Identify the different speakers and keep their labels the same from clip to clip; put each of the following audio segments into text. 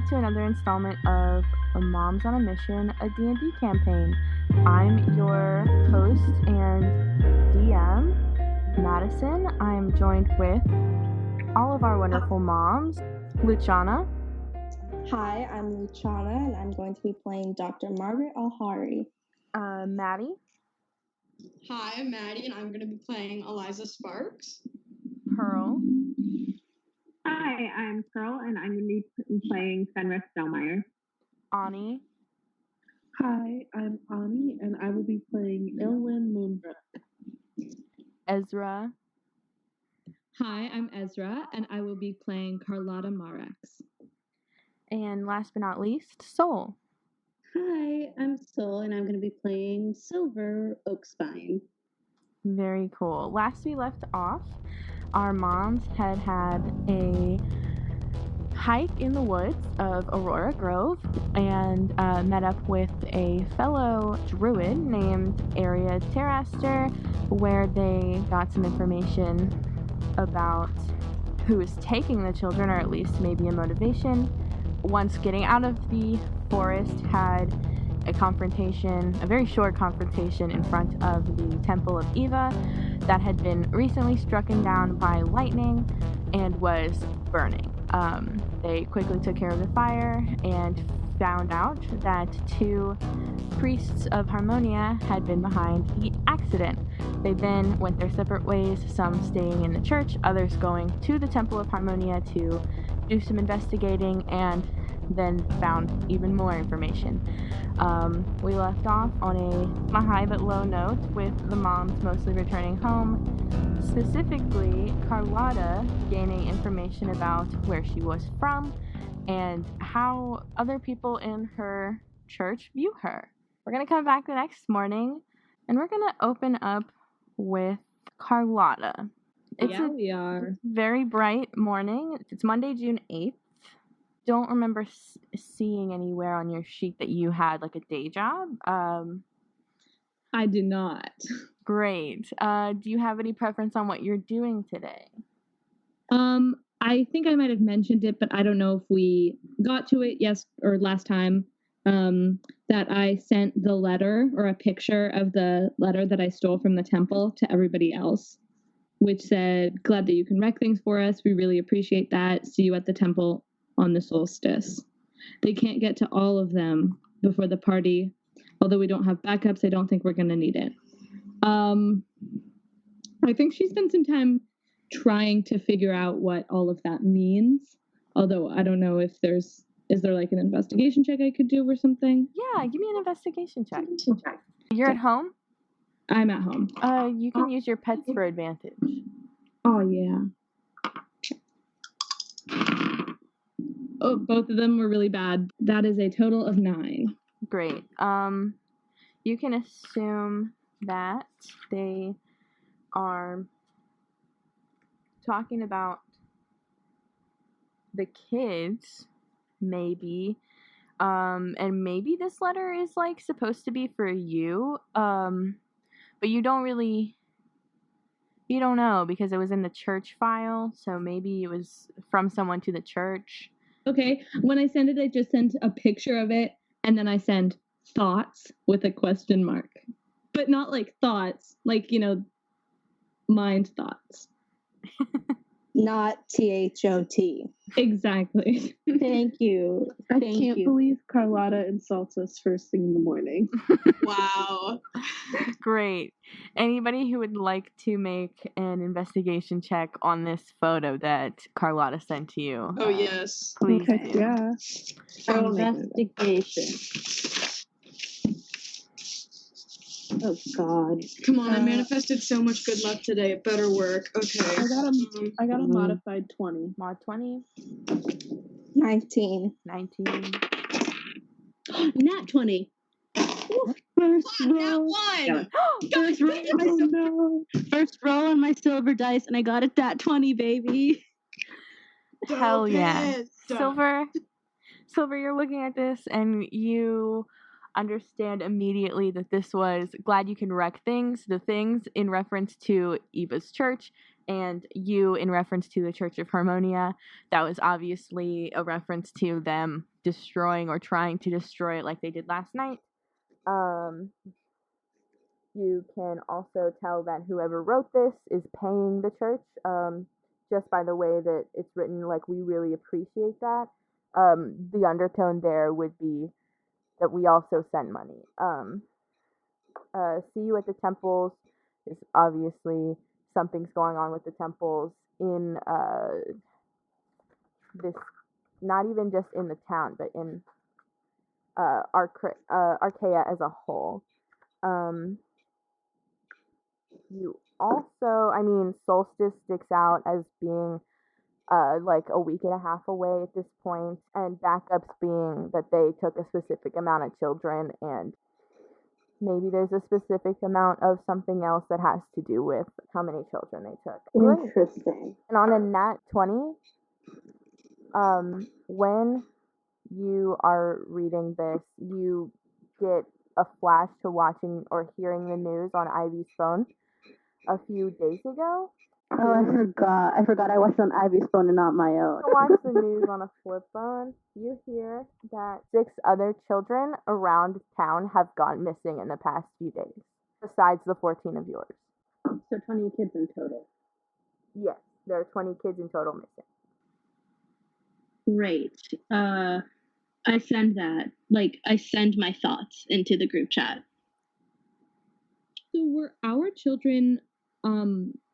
Speaker 1: back to another installment of Moms on a Mission, a D&D campaign. I'm your host and DM, Madison. I'm joined with all of our wonderful moms. Luciana.
Speaker 2: Hi, I'm Luciana, and I'm going to be playing Dr. Margaret Alhari.
Speaker 1: Maddie.
Speaker 3: Hi, I'm Maddie, and I'm going to be playing Eliza Sparks.
Speaker 1: Pearl.
Speaker 4: Hi, I'm Pearl, and I'm going to be playing Fenris Delmeyer.
Speaker 1: Ani.
Speaker 5: Hi, I'm Ani, and I will be playing Illiawen Moonbrook.
Speaker 1: Ezra.
Speaker 6: Hi, I'm Ezra, and I will be playing Karlotta Marax.
Speaker 1: And last but not least, Soul.
Speaker 7: Hi, I'm Soul, and I'm going to be playing Sylver Oakspine.
Speaker 1: Very cool. Last we left off, our moms had a hike in the woods of Aurora Grove and met up with a fellow druid named Aria Terraster, where they got some information about who was taking the children, or at least maybe a motivation. Once getting out of the forest, had a very short confrontation in front of the Temple of Eva that had been recently strucken down by lightning and was burning. They quickly took care of the fire and found out that 2 priests of Harmonia had been behind the accident. They then went their separate ways, some staying in the church, others going to the Temple of Harmonia to do some investigating, and then found even more information. We left off on a high but low note with the moms mostly returning home, specifically Karlotta gaining information about where she was from and how other people in her church view her. We're going to come back the next morning, and we're going to open up with Karlotta.
Speaker 6: We are.
Speaker 1: Very bright morning. It's Monday, June 8th. Don't remember seeing anywhere on your sheet that you had like a day job.
Speaker 6: I do not.
Speaker 1: Great. Do you have any preference on what you're doing today?
Speaker 6: I think I might have mentioned it, but I don't know if we got to it last time. That I sent the letter, or a picture of the letter that I stole from the temple, to everybody else, which said, "Glad that you can wreck things for us. We really appreciate that. See you at the temple on the solstice." They can't get to all of them before the party. Although we don't have backups, I don't think we're going to need it. I think she spent some time trying to figure out what all of that means. Although I don't know if is there like an investigation check I could do or something?
Speaker 1: Yeah, give me an investigation check. You're at home?
Speaker 6: I'm at home.
Speaker 1: You can use your pets for advantage.
Speaker 6: Oh, yeah. Oh, both of them were really bad. That is a total of 9.
Speaker 1: Great. You can assume that they are talking about the kids, maybe. And maybe this letter is like supposed to be for you. But you don't know because it was in the church file, so maybe it was from someone to the church.
Speaker 6: Okay, when I send it, I just send a picture of it, and then I send thoughts with a question mark. But not like thoughts, like, mind thoughts.
Speaker 2: Not THOT.
Speaker 6: Exactly.
Speaker 2: Thank you.
Speaker 5: I can't believe Karlotta insults us first thing in the morning.
Speaker 3: Wow.
Speaker 1: Great. Anybody who would like to make an investigation check on this photo that Karlotta sent to you?
Speaker 3: Oh, yes.
Speaker 1: Please.
Speaker 5: Okay, yeah.
Speaker 7: Investigation. Oh, God.
Speaker 3: Come on, I manifested so much good luck today. It better work. Okay.
Speaker 5: I got a modified 20.
Speaker 1: Mod 20.
Speaker 2: 19.
Speaker 1: 19.
Speaker 7: Nat 20.
Speaker 5: First roll.
Speaker 3: That one!
Speaker 7: First roll on my First roll on my silver dice, and I got it that 20, baby.
Speaker 1: Hell yeah.
Speaker 3: Pissed.
Speaker 1: Sylver, you're looking at this and you understand immediately that this was glad you can wreck things, the things in reference to Eva's church, and you in reference to the Church of Harmonia. That was obviously a reference to them destroying or trying to destroy it like they did last night. You can also tell that whoever wrote this is paying the church, just by the way that it's written, like, we really appreciate that. The undertone there would be that we also send money. See you at the temples is obviously something's going on with the temples in this, not even just in the town, but in Archaea as a whole. You also, I mean, Solstice sticks out as being like a week and a half away at this point, and backups being that they took a specific amount of children, and maybe there's a specific amount of something else that has to do with how many children they took.
Speaker 2: Interesting.
Speaker 1: And on a nat 20, when you are reading this, you get a flash to watching or hearing the news on Ivy's phone a few days ago.
Speaker 7: Oh, I forgot I watched on Ivy's phone and not my own.
Speaker 1: To watch the news on a flip phone, you hear that 6 other children around town have gone missing in the past few days, besides the 14 of yours.
Speaker 7: So 20 kids in total.
Speaker 1: Yes, there are 20 kids in total missing.
Speaker 7: Great. I send that. Like, I send my thoughts into the group chat.
Speaker 6: So were our children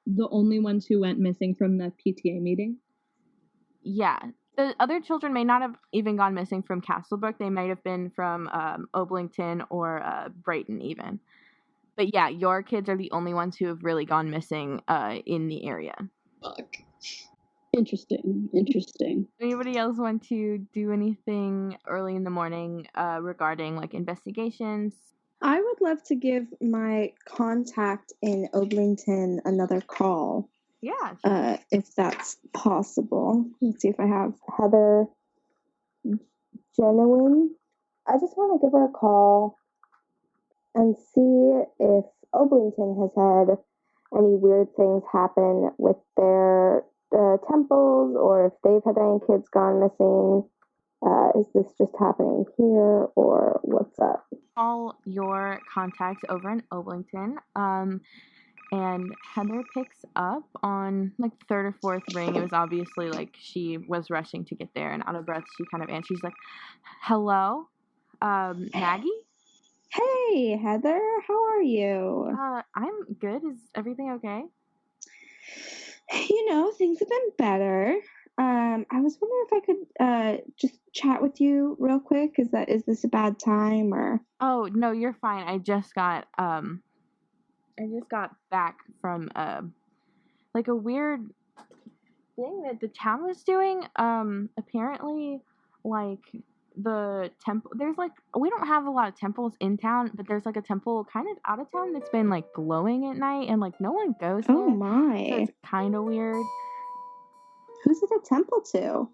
Speaker 6: the only ones who went missing from the PTA meeting?
Speaker 1: Yeah. The other children may not have even gone missing from Castlebrook. They might have been from Oblington or Brighton even. But yeah, your kids are the only ones who have really gone missing in the area.
Speaker 3: Fuck.
Speaker 7: Interesting.
Speaker 1: Anybody else want to do anything early in the morning regarding like investigations?
Speaker 2: I would love to give my contact in Oblington another call.
Speaker 1: Yeah.
Speaker 2: If that's possible. Let's see if I have Heather Genuine. I just want to give her a call and see if Oblington has had any weird things happen with their temples, or if they've had any kids gone missing. Is this just happening here, or what's up?
Speaker 1: Call your contacts over in Oblington. And Heather picks up on like third or fourth ring. It was obviously like she was rushing to get there, and out of breath she kind of answers. She's like, "Hello, Maggie."
Speaker 2: Hey, Heather, how are you?
Speaker 1: I'm good. Is everything okay?
Speaker 2: You know, things have been better. I was wondering if I could just chat with you real quick. Is this a bad time, or?
Speaker 1: Oh no, you're fine. I just got back from like a weird thing that the town was doing. Apparently, like the temple. There's like, we don't have a lot of temples in town, but there's like a temple kind of out of town that's been like glowing at night, and like no one goes there.
Speaker 2: Oh my!
Speaker 1: So it's kind of weird.
Speaker 2: Who's it a temple to?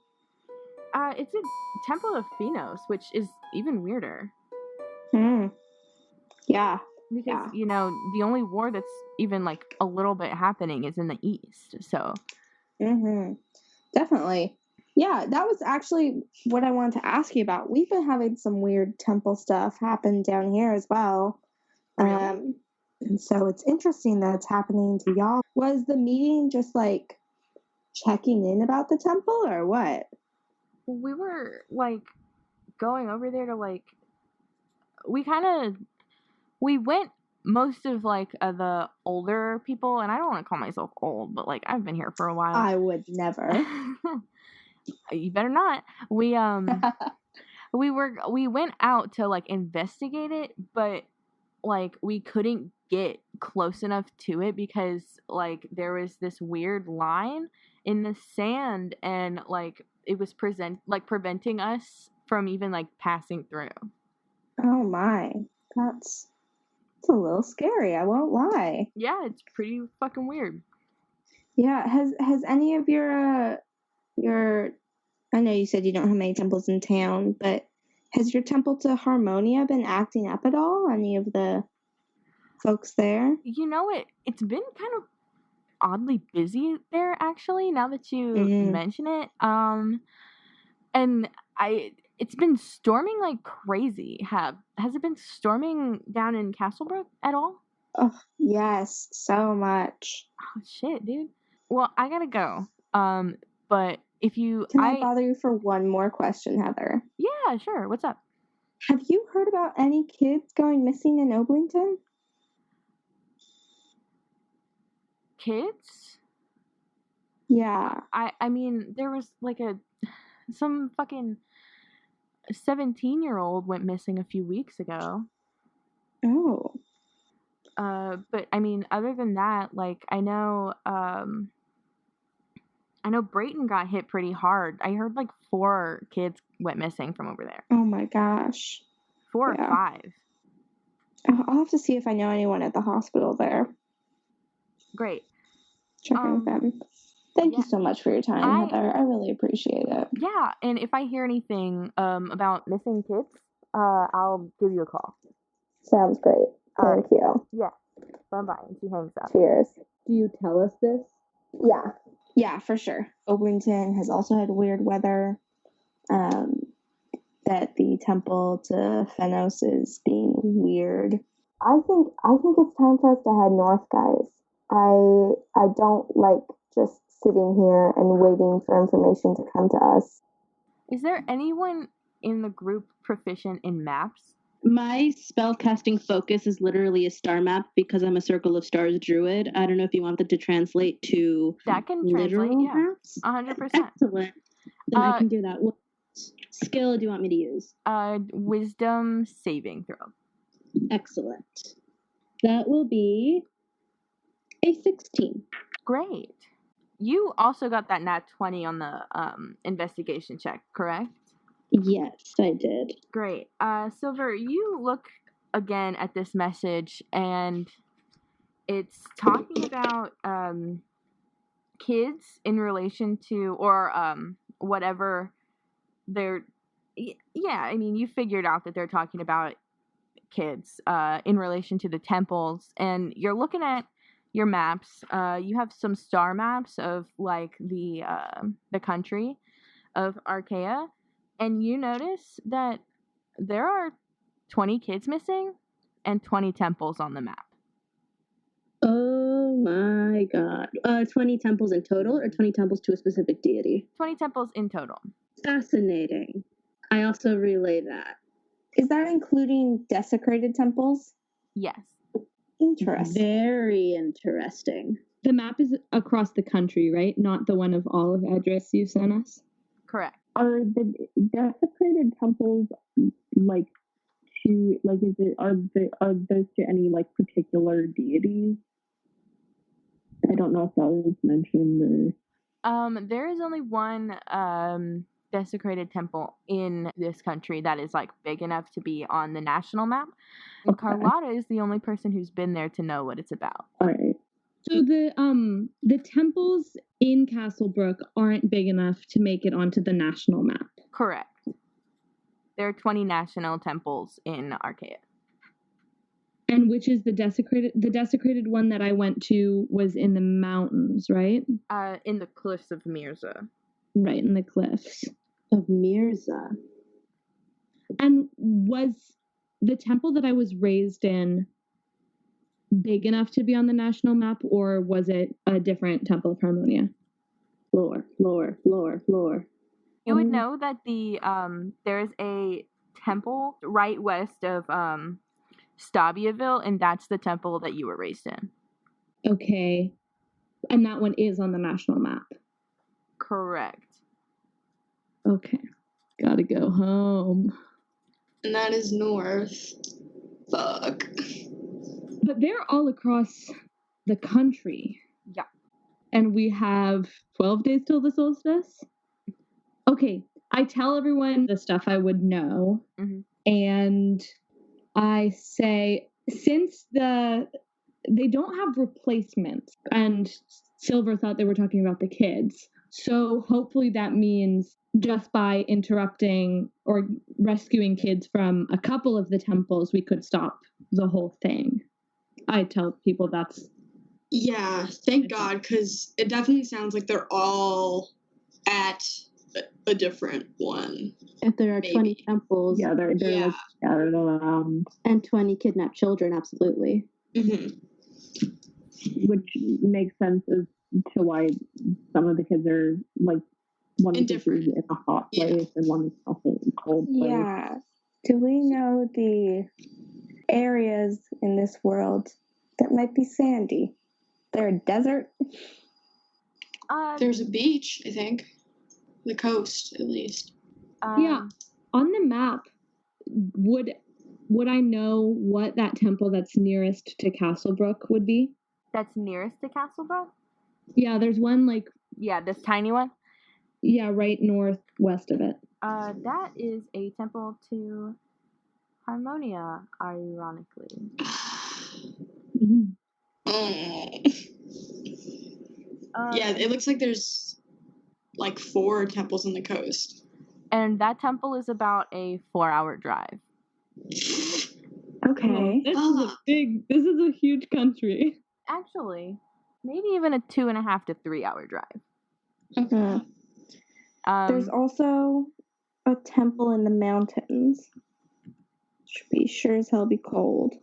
Speaker 1: It's a temple of Phenos, which is even weirder.
Speaker 2: Yeah.
Speaker 1: Because, you know, the only war that's even, like, a little bit happening is in the east, so.
Speaker 2: Definitely. Yeah, that was actually what I wanted to ask you about. We've been having some weird temple stuff happen down here as well.
Speaker 1: Really?
Speaker 2: And so it's interesting that it's happening to y'all. Was the meeting just, like, checking in about the temple, or what?
Speaker 1: We were, like, going over there to, like, we went most of, like, the older people, and I don't want to call myself old, but, like, I've been here for a while.
Speaker 2: I would never.
Speaker 1: You better not. We went out to, like, investigate it, but, like, we couldn't get close enough to it because, like, there was this weird line in the sand, and, like, it was preventing us from even, like, passing through.
Speaker 2: Oh my. That's a little scary, I won't lie.
Speaker 1: Yeah, it's pretty fucking weird.
Speaker 2: Yeah, has any of your I know you said you don't have many temples in town, but has your temple to Harmonia been acting up at all? Any of the folks there?
Speaker 1: You know, it's been kind of oddly busy there, actually, now that you mention it. And it's been storming like crazy. Has it been storming down in Castlebrook at all?
Speaker 2: Oh, yes, so much.
Speaker 1: Oh shit, dude. Well, I gotta go. But if you
Speaker 2: Can I bother you for one more question, Heather?
Speaker 1: Yeah, sure. What's up?
Speaker 2: Have you heard about any kids going missing in Oblington?
Speaker 1: Kids?
Speaker 2: Yeah.
Speaker 1: I mean, there was like some fucking 17-year-old went missing a few weeks ago.
Speaker 2: Oh.
Speaker 1: But I mean, other than that, like I know Brayton got hit pretty hard. I heard like 4 kids went missing from over there.
Speaker 2: Oh my gosh.
Speaker 1: 4 or 5.
Speaker 2: I'll have to see if I know anyone at the hospital there.
Speaker 1: Great.
Speaker 2: Check in with them. Thank you so much for your time, Heather. I really appreciate it.
Speaker 1: Yeah, and if I hear anything about missing kids, I'll give you a call.
Speaker 2: Sounds great. Thank you.
Speaker 1: Yeah. Bye-bye. And she hangs up.
Speaker 2: Cheers.
Speaker 6: Do you tell us this?
Speaker 2: Yeah. Yeah, for sure. Oblington has also had weird weather. That the temple to Fenos is being weird. I think it's time for us to head north, guys. I don't like just sitting here and waiting for information to come to us.
Speaker 1: Is there anyone in the group proficient in maps?
Speaker 7: My spellcasting focus is literally a star map because I'm a Circle of Stars druid. I don't know if you want that to translate to
Speaker 1: that can
Speaker 7: literal
Speaker 1: translate, yeah.
Speaker 7: maps.
Speaker 1: 100%.
Speaker 7: Excellent. Then I can do that. What skill do you want me to use?
Speaker 1: Wisdom saving throw.
Speaker 7: Excellent. That will be a 16.
Speaker 1: Great. You also got that nat 20 on the investigation check, correct?
Speaker 7: Yes, I did.
Speaker 1: Great. Sylver, you look again at this message, and it's talking about kids in relation to, or whatever they're. Yeah, I mean, you figured out that they're talking about kids in relation to the temples, and you're looking at your maps. You have some star maps of like the country of Archaea. And you notice that there are 20 kids missing and 20 temples on the map.
Speaker 7: Oh my god. 20 temples in total or 20 temples to a specific deity?
Speaker 1: 20 temples in total.
Speaker 7: Fascinating. I also relay that.
Speaker 2: Is that including desecrated temples?
Speaker 1: Yes.
Speaker 2: Interesting.
Speaker 7: Very interesting.
Speaker 6: The map is across the country, right? Not the one of all of address you sent us?
Speaker 1: Correct.
Speaker 5: Are the desecrated temples like to like are those to any like particular deities? I don't know if that was mentioned or
Speaker 1: there is only one desecrated temple in this country that is like big enough to be on the national map. And
Speaker 5: Okay.
Speaker 1: Karlotta is the only person who's been there to know what it's about.
Speaker 5: All right.
Speaker 6: So the temples in Castlebrook aren't big enough to make it onto the national map.
Speaker 1: Correct. There are 20 national temples in Archaea.
Speaker 6: And which is the desecrated one that I went to was in the mountains, right?
Speaker 1: In the cliffs of Mirza.
Speaker 6: Right, in the cliffs.
Speaker 7: Of Mirza.
Speaker 6: And was the temple that I was raised in big enough to be on the national map, or was it a different Temple of Harmonia?
Speaker 7: Lore.
Speaker 1: You would know that the there's a temple right west of Stabiaville, and that's the temple that you were raised in.
Speaker 6: Okay. And that one is on the national map.
Speaker 1: Correct.
Speaker 6: Okay. Gotta go home.
Speaker 3: And that is north. Fuck.
Speaker 6: But they're all across the country.
Speaker 1: Yeah.
Speaker 6: And we have 12 days till the solstice? Okay. I tell everyone the stuff I would know.
Speaker 1: Mm-hmm.
Speaker 6: And I say, since they don't have replacements, and Sylver thought they were talking about the kids, so hopefully that means just by interrupting or rescuing kids from a couple of the temples, we could stop the whole thing. I tell people that's...
Speaker 3: Yeah, thank God, because it definitely sounds like they're all at a different one.
Speaker 7: If there are
Speaker 3: Maybe.
Speaker 7: 20 temples
Speaker 5: they're
Speaker 3: Yeah.
Speaker 5: like scattered around,
Speaker 7: and 20 kidnapped children, absolutely.
Speaker 3: Mm-hmm.
Speaker 5: which makes sense as to why some of the kids are like one of the kids is in a hot place and one is also in a cold place.
Speaker 2: Yeah. Do we know the areas in this world that might be sandy? There a desert?
Speaker 3: There's a beach, I think. The coast, at least.
Speaker 6: Yeah. On the map, would I know what that temple that's nearest to Castlebrook would be?
Speaker 1: That's nearest to Castlebrook?
Speaker 6: Yeah, there's one like
Speaker 1: this tiny one?
Speaker 6: Yeah, right northwest of it.
Speaker 1: That is a temple to Harmonia, ironically.
Speaker 3: Yeah, it looks like there's like 4 temples on the coast.
Speaker 1: And that temple is about a 4-hour drive.
Speaker 2: Okay.
Speaker 6: This is a huge country.
Speaker 1: Actually, maybe even a 2.5 to 3-hour drive.
Speaker 3: Okay.
Speaker 2: There's also a temple in the mountains. Should be sure as hell be cold.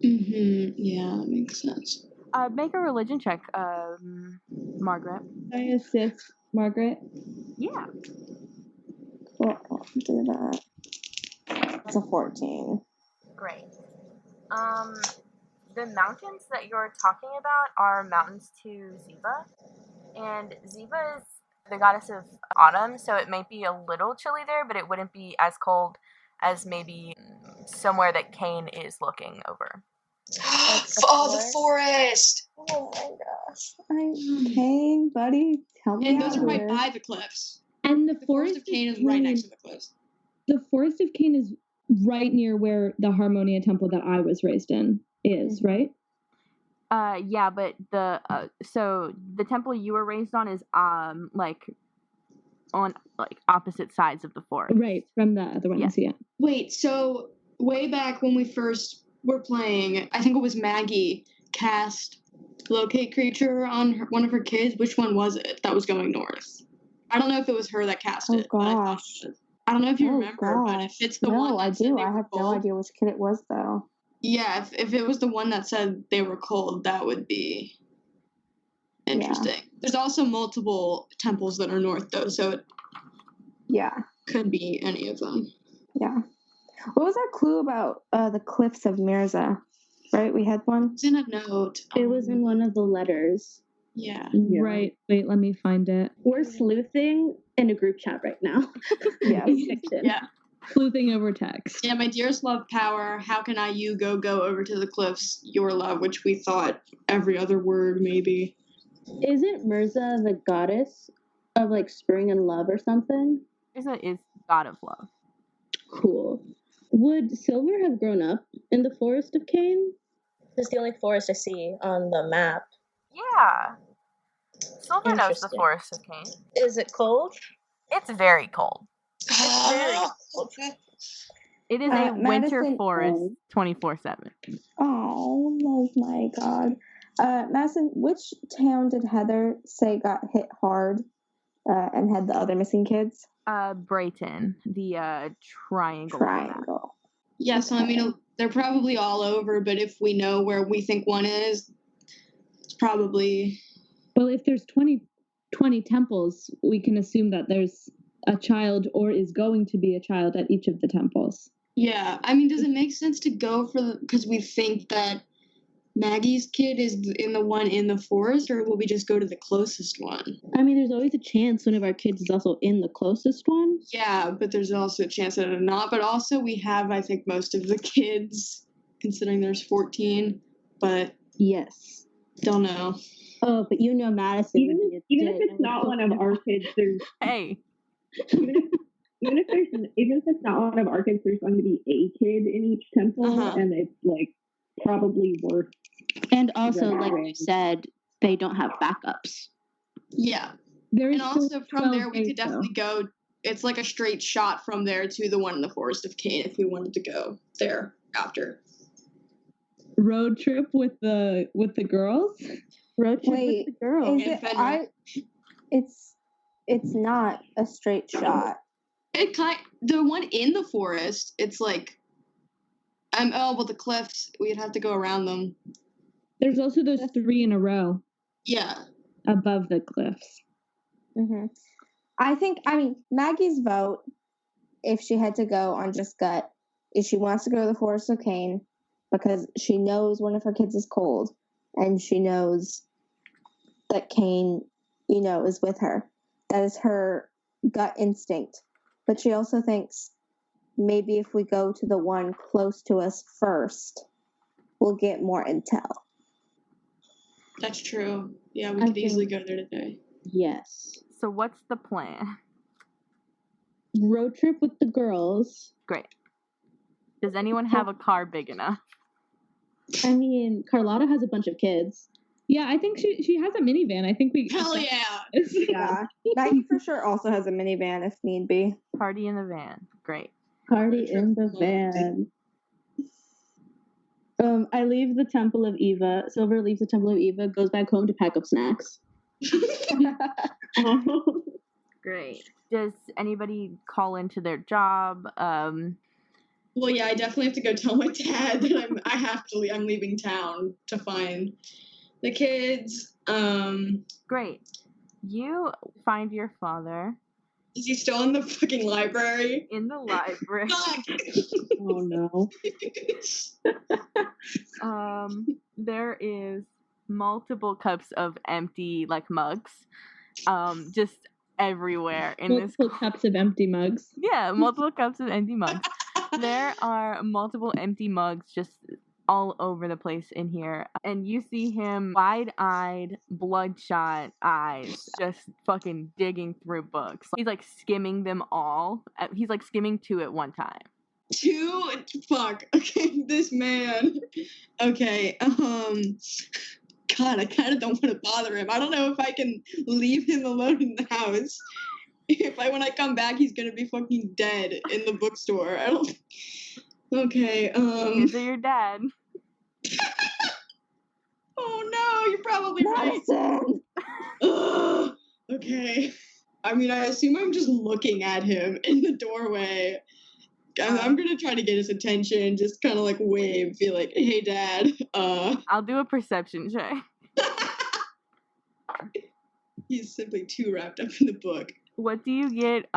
Speaker 3: Mm-hmm. Yeah, that makes sense.
Speaker 1: Make a religion check, Margaret.
Speaker 6: Can I assist Margaret?
Speaker 1: Yeah.
Speaker 2: Well, I'll do that. It's a 14.
Speaker 1: Great. The mountains that you're talking about are mountains to Ziva. And Ziva is the goddess of autumn, so it might be a little chilly there, but it wouldn't be as cold as maybe somewhere that Kane is looking over.
Speaker 3: The forest!
Speaker 2: Oh my gosh. Hey, buddy, tell me
Speaker 3: And
Speaker 2: out
Speaker 3: those are right
Speaker 2: here.
Speaker 3: by the cliffs.
Speaker 6: And the
Speaker 3: Forest of Kane is right next to the cliffs.
Speaker 6: The Forest of Kane is right near where the Harmonia temple that I was raised in is, right?
Speaker 1: Yeah, but so the temple you were raised on is like on like opposite sides of the forest.
Speaker 6: Right, from the other ones, yeah.
Speaker 3: Wait, so way back when we first were playing, I think it was Maggie cast Locate Creature on one of her kids. Which one was it that was going north? I don't know if it was her that cast it.
Speaker 2: Oh gosh.
Speaker 3: I don't know if you remember, but if it's the one
Speaker 2: No, I
Speaker 3: that said
Speaker 2: do.
Speaker 3: they
Speaker 2: I
Speaker 3: were
Speaker 2: have no
Speaker 3: cold,
Speaker 2: idea which kid it was though.
Speaker 3: yeah, if it was the one that said they were cold, that would be interesting. There's also multiple temples that are north though, so it could be any of them.
Speaker 2: Yeah. What was our clue about the cliffs of Mirza? Right, we had one.
Speaker 3: It's in a note.
Speaker 7: It was in one of the letters.
Speaker 3: Yeah.
Speaker 6: Right. Wait, let me find it.
Speaker 7: We're sleuthing in a group chat right now.
Speaker 2: Yes.
Speaker 3: Yeah.
Speaker 6: Sleuthing over text.
Speaker 3: Yeah, my dearest love power, how can you go over to the cliffs, your love, which we thought every other word maybe.
Speaker 7: Isn't Mirza the goddess of like spring and love or something?
Speaker 1: Mirza is god of love.
Speaker 7: Cool. Would Sylver have grown up in the Forest of Kane?
Speaker 8: This is the only forest I see on the map.
Speaker 1: Yeah. Sylver knows the
Speaker 8: Interesting.
Speaker 1: Forest of Kane.
Speaker 8: Is it cold?
Speaker 1: It's very cold.
Speaker 8: Very cold.
Speaker 1: It is a winter
Speaker 2: Madison-
Speaker 1: forest 24/7.
Speaker 2: Oh my god. Madison, which town did Heather say got hit hard and had the other missing kids?
Speaker 1: Brayton, the triangle.
Speaker 2: Triangle.
Speaker 3: Yeah, so I mean, they're probably all over, but if we know where we think one is, it's probably...
Speaker 6: Well, if there's 20 temples, we can assume that there's a child or is going to be a child at each of the temples.
Speaker 3: Yeah, I mean, does it make sense to go for because we think that Maggie's kid is in the one in the forest, or will we just go to the closest one?
Speaker 7: I mean, there's always a chance one of our kids is also in the closest one.
Speaker 3: Yeah, but there's also a chance that it's not. But also, we have, I think, most of the kids, considering there's 14. But
Speaker 7: yes,
Speaker 3: don't know.
Speaker 7: Oh, but you know, Madison.
Speaker 5: Even if it's not one of our kids, there's
Speaker 1: Hey.
Speaker 5: Even if it's not one of our kids, there's going to be a kid in each temple, and it's like probably worth.
Speaker 7: And also, like you said, they don't have backups.
Speaker 3: Yeah. And also from there, we could definitely go. It's like a straight shot from there to the one in the Forest of Kane if we wanted to go there after.
Speaker 6: Road trip with the girls?
Speaker 7: Road trip with the girls.
Speaker 2: It's It's not a straight shot.
Speaker 3: The one in the forest, it's like, well, the cliffs, we'd have to go around them.
Speaker 6: There's also those 3 in a row.
Speaker 3: Yeah.
Speaker 6: Above the cliffs.
Speaker 2: Mm-hmm. I mean, Maggie's vote, if she had to go on just gut, is she wants to go to the Forest of Cane because she knows one of her kids is cold and she knows that Cane, is with her. That is her gut instinct. But she also thinks maybe if we go to the one close to us first, we'll get more intel.
Speaker 3: That's true. Yeah, we could easily go there today.
Speaker 7: Yes.
Speaker 1: So what's the plan?
Speaker 7: Road trip with the girls.
Speaker 1: Great. Does anyone have a car big enough?
Speaker 7: I mean, Karlotta has a bunch of kids.
Speaker 6: Yeah, I think she has a minivan. I think we.
Speaker 3: Hell yeah.
Speaker 2: Yeah. Maggie for sure also has a minivan if need be.
Speaker 1: Party in the van. Great.
Speaker 7: Party in the van. I leave the Temple of Eva. Sylver leaves the Temple of Eva, goes back home to pack up snacks.
Speaker 1: Great. Does anybody call into their job?
Speaker 3: Well, yeah, I definitely have to go tell my dad that I'm leaving town to find the kids.
Speaker 1: Great. You find your father.
Speaker 3: Is he still in the fucking library?
Speaker 1: In the library.
Speaker 7: Oh
Speaker 1: no. There is multiple cups of empty mugs. Just everywhere in
Speaker 6: multiple cups of empty mugs.
Speaker 1: Yeah, multiple cups of empty mugs. There are multiple empty mugs just all over the place in here. And you see him wide-eyed, bloodshot eyes just fucking digging through books. He's skimming them all. He's skimming 2 at one time.
Speaker 3: 2? Fuck. Okay, this man. Okay, God, I kind of don't want to bother him. I don't know if I can leave him alone in the house. When I come back, he's gonna be fucking dead in the bookstore. I don't. Okay.
Speaker 1: These are your dad.
Speaker 3: Oh no, you're probably
Speaker 2: Madison!
Speaker 3: right. Okay. I mean, I assume I'm just looking at him in the doorway. I'm gonna try to get his attention, just kind of wave, be like, "Hey, Dad."
Speaker 1: I'll do a perception check.
Speaker 3: He's simply too wrapped up in the book.
Speaker 1: What do you get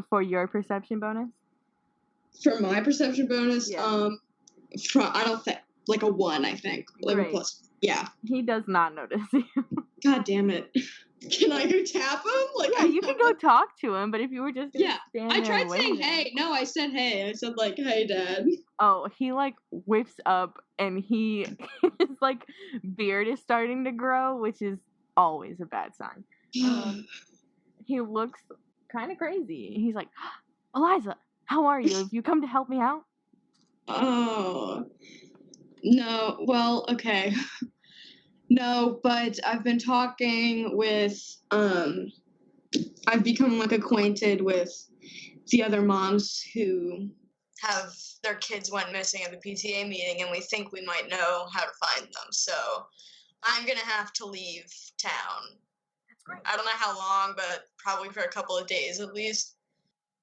Speaker 1: for your perception bonus?
Speaker 3: For my perception bonus,
Speaker 1: yeah.
Speaker 3: I don't think a 1. I think a plus. Yeah.
Speaker 1: He does not notice you.
Speaker 3: God damn it. Can I go tap him?
Speaker 1: Yeah, you can go talk to him, but if you were just
Speaker 3: I tried saying hey. No, I said hey. I said hey, Dad.
Speaker 1: Oh, he whips up and his beard is starting to grow, which is always a bad sign. He looks kind of crazy. He's like, Eliza, how are you? Have you come to help me out?
Speaker 3: Oh, no. Well, okay. No, but I've been talking with, I've become acquainted with the other moms who have their kids went missing at the PTA meeting, and we think we might know how to find them. So I'm going to have to leave town.
Speaker 1: That's great.
Speaker 3: I don't know how long, but probably for a couple of days at least.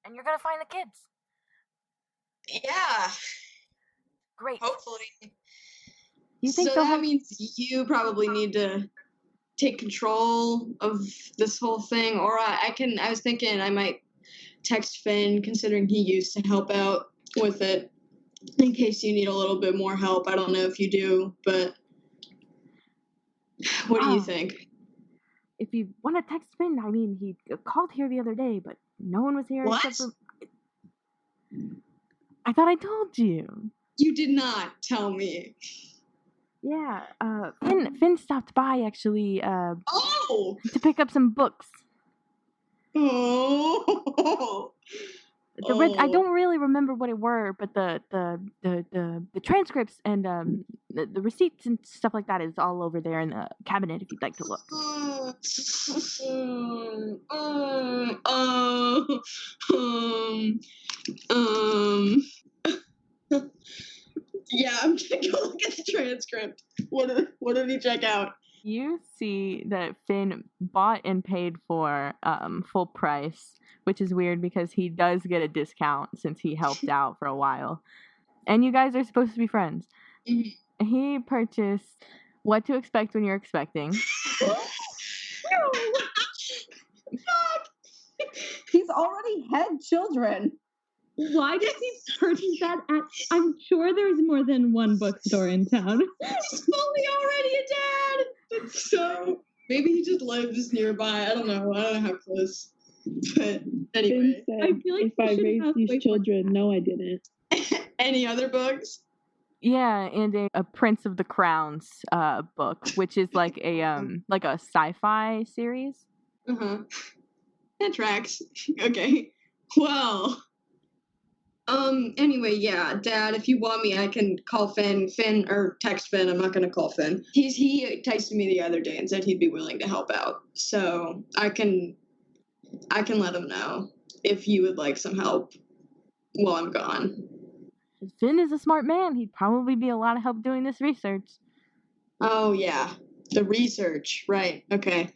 Speaker 1: And you're going to find the kids.
Speaker 3: Yeah.
Speaker 1: Great.
Speaker 3: Hopefully.
Speaker 1: You think
Speaker 3: so that means you probably need to take control of this whole thing, or I was thinking I might text Finn, considering he used to help out with it, in case you need a little bit more help. I don't know if you do, but what do you think?
Speaker 1: If you want to text Finn, I mean, he called here the other day, but no one was here except for... I thought I told you.
Speaker 3: You did not tell me.
Speaker 1: Yeah, Finn stopped by, actually, to pick up some books.
Speaker 3: Oh.
Speaker 1: I don't really remember what it were, but the transcripts and the receipts and stuff like that is all over there in the cabinet if you'd like to look.
Speaker 3: Yeah, I'm gonna go look at the transcript. What did he check out?
Speaker 1: You see that Finn bought and paid for full price, which is weird because he does get a discount since he helped out for a while. And you guys are supposed to be friends.
Speaker 3: Mhm.
Speaker 1: He purchased What to Expect When You're Expecting.
Speaker 5: He's already had children.
Speaker 6: Why did he purchase that at? I'm sure there's more than one bookstore in town.
Speaker 3: He's fully already a dad. That's so. Maybe he just lives nearby. I don't know how close. But anyway,
Speaker 5: Finn said,
Speaker 6: I feel like
Speaker 5: if
Speaker 6: we
Speaker 5: I
Speaker 6: should
Speaker 5: raised
Speaker 6: have
Speaker 5: these
Speaker 6: way more-
Speaker 5: children, no, I didn't.
Speaker 3: any other books?
Speaker 1: Yeah, and a Prince of the Crowns book, which is like a sci-fi series.
Speaker 3: That tracks. Okay. Well. Anyway, yeah, Dad, if you want me, I can call Finn, or text Finn. I'm not gonna call Finn. He texted me the other day and said he'd be willing to help out. So I can let him know if you would like some help while I'm gone.
Speaker 1: Finn is a smart man. He'd probably be a lot of help doing this research.
Speaker 3: Oh yeah, the research, right? Okay.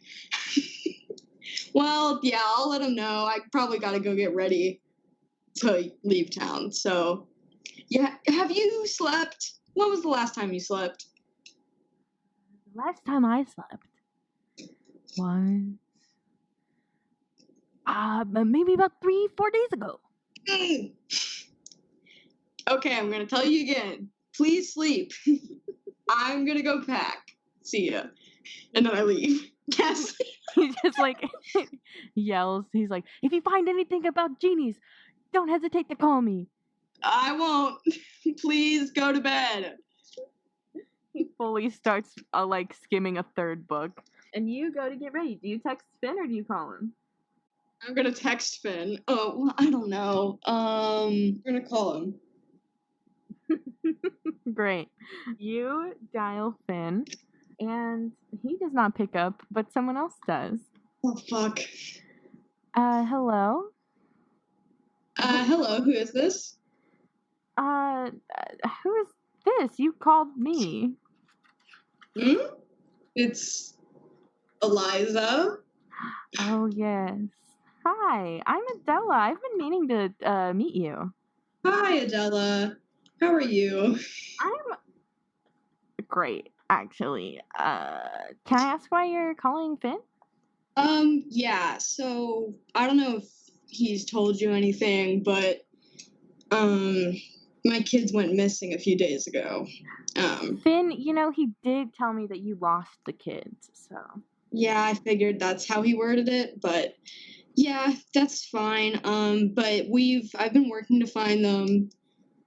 Speaker 3: Well, yeah, I'll let him know. I probably gotta go get ready to leave town. So, yeah, have you slept? When was the last time you slept?
Speaker 1: The last time I slept was maybe about 3-4 days ago.
Speaker 3: Okay, I'm gonna tell you again. Please sleep. I'm gonna go pack. See ya. And then I leave. Yes.
Speaker 1: He just like yells. He's like, if you find anything about genies, don't hesitate to call me.
Speaker 3: I won't. Please go to bed.
Speaker 1: He fully starts like skimming a third book. And you go to get ready. Do you text Finn or do you call him?
Speaker 3: I'm gonna text Finn. Oh, well, I don't know. I'm gonna call him.
Speaker 1: Great. You dial Finn, and he does not pick up, but someone else does.
Speaker 3: Oh, fuck.
Speaker 1: Hello?
Speaker 3: Hello, who is this?
Speaker 1: Who is this? You called me.
Speaker 3: It's Eliza.
Speaker 1: Oh, yes. Hi, I'm Adela. I've been meaning to meet you.
Speaker 3: Hi, Adela. How are you?
Speaker 1: I'm great, actually. Can I ask why you're calling Finn?
Speaker 3: Yeah, so I don't know if he's told you anything, but my kids went missing a few days ago.
Speaker 1: Finn, he did tell me that you lost the kids, so.
Speaker 3: Yeah, I figured that's how he worded it, but yeah, that's fine. But I've been working to find them,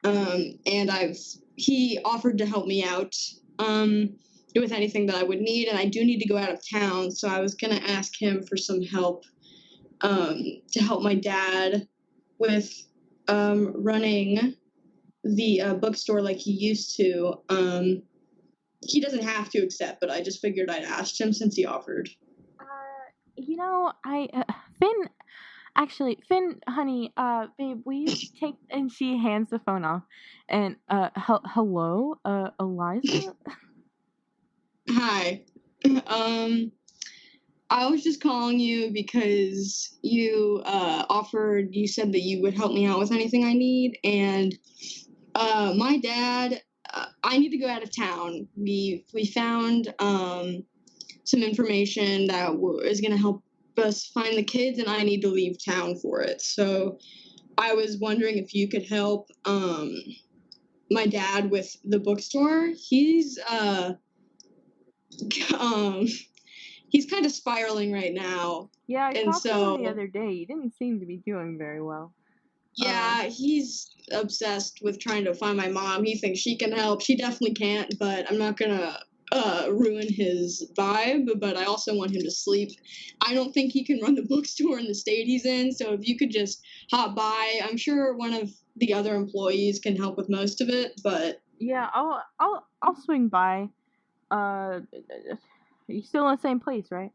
Speaker 3: and he offered to help me out, with anything that I would need, and I do need to go out of town, so I was gonna ask him for some help, to help my dad with, running the bookstore like he used to. He doesn't have to accept, but I just figured I'd ask him since he offered.
Speaker 1: Finn, honey, babe, will you take, and she hands the phone off, and, hello, Eliza?
Speaker 3: Hi. I was just calling you because you said that you would help me out with anything I need, and my dad, I need to go out of town. We found some information that is going to help us find the kids, and I need to leave town for it. So I was wondering if you could help my dad with the bookstore. He's he's kind of spiraling right now.
Speaker 1: Yeah, I talked to him the other day. He didn't seem to be doing very well.
Speaker 3: Yeah, he's obsessed with trying to find my mom. He thinks she can help. She definitely can't, but I'm not gonna ruin his vibe, but I also want him to sleep. I don't think he can run the bookstore in the state he's in, so if you could just hop by, I'm sure one of the other employees can help with most of it, but
Speaker 1: yeah, I'll swing by. You still in the same place, right?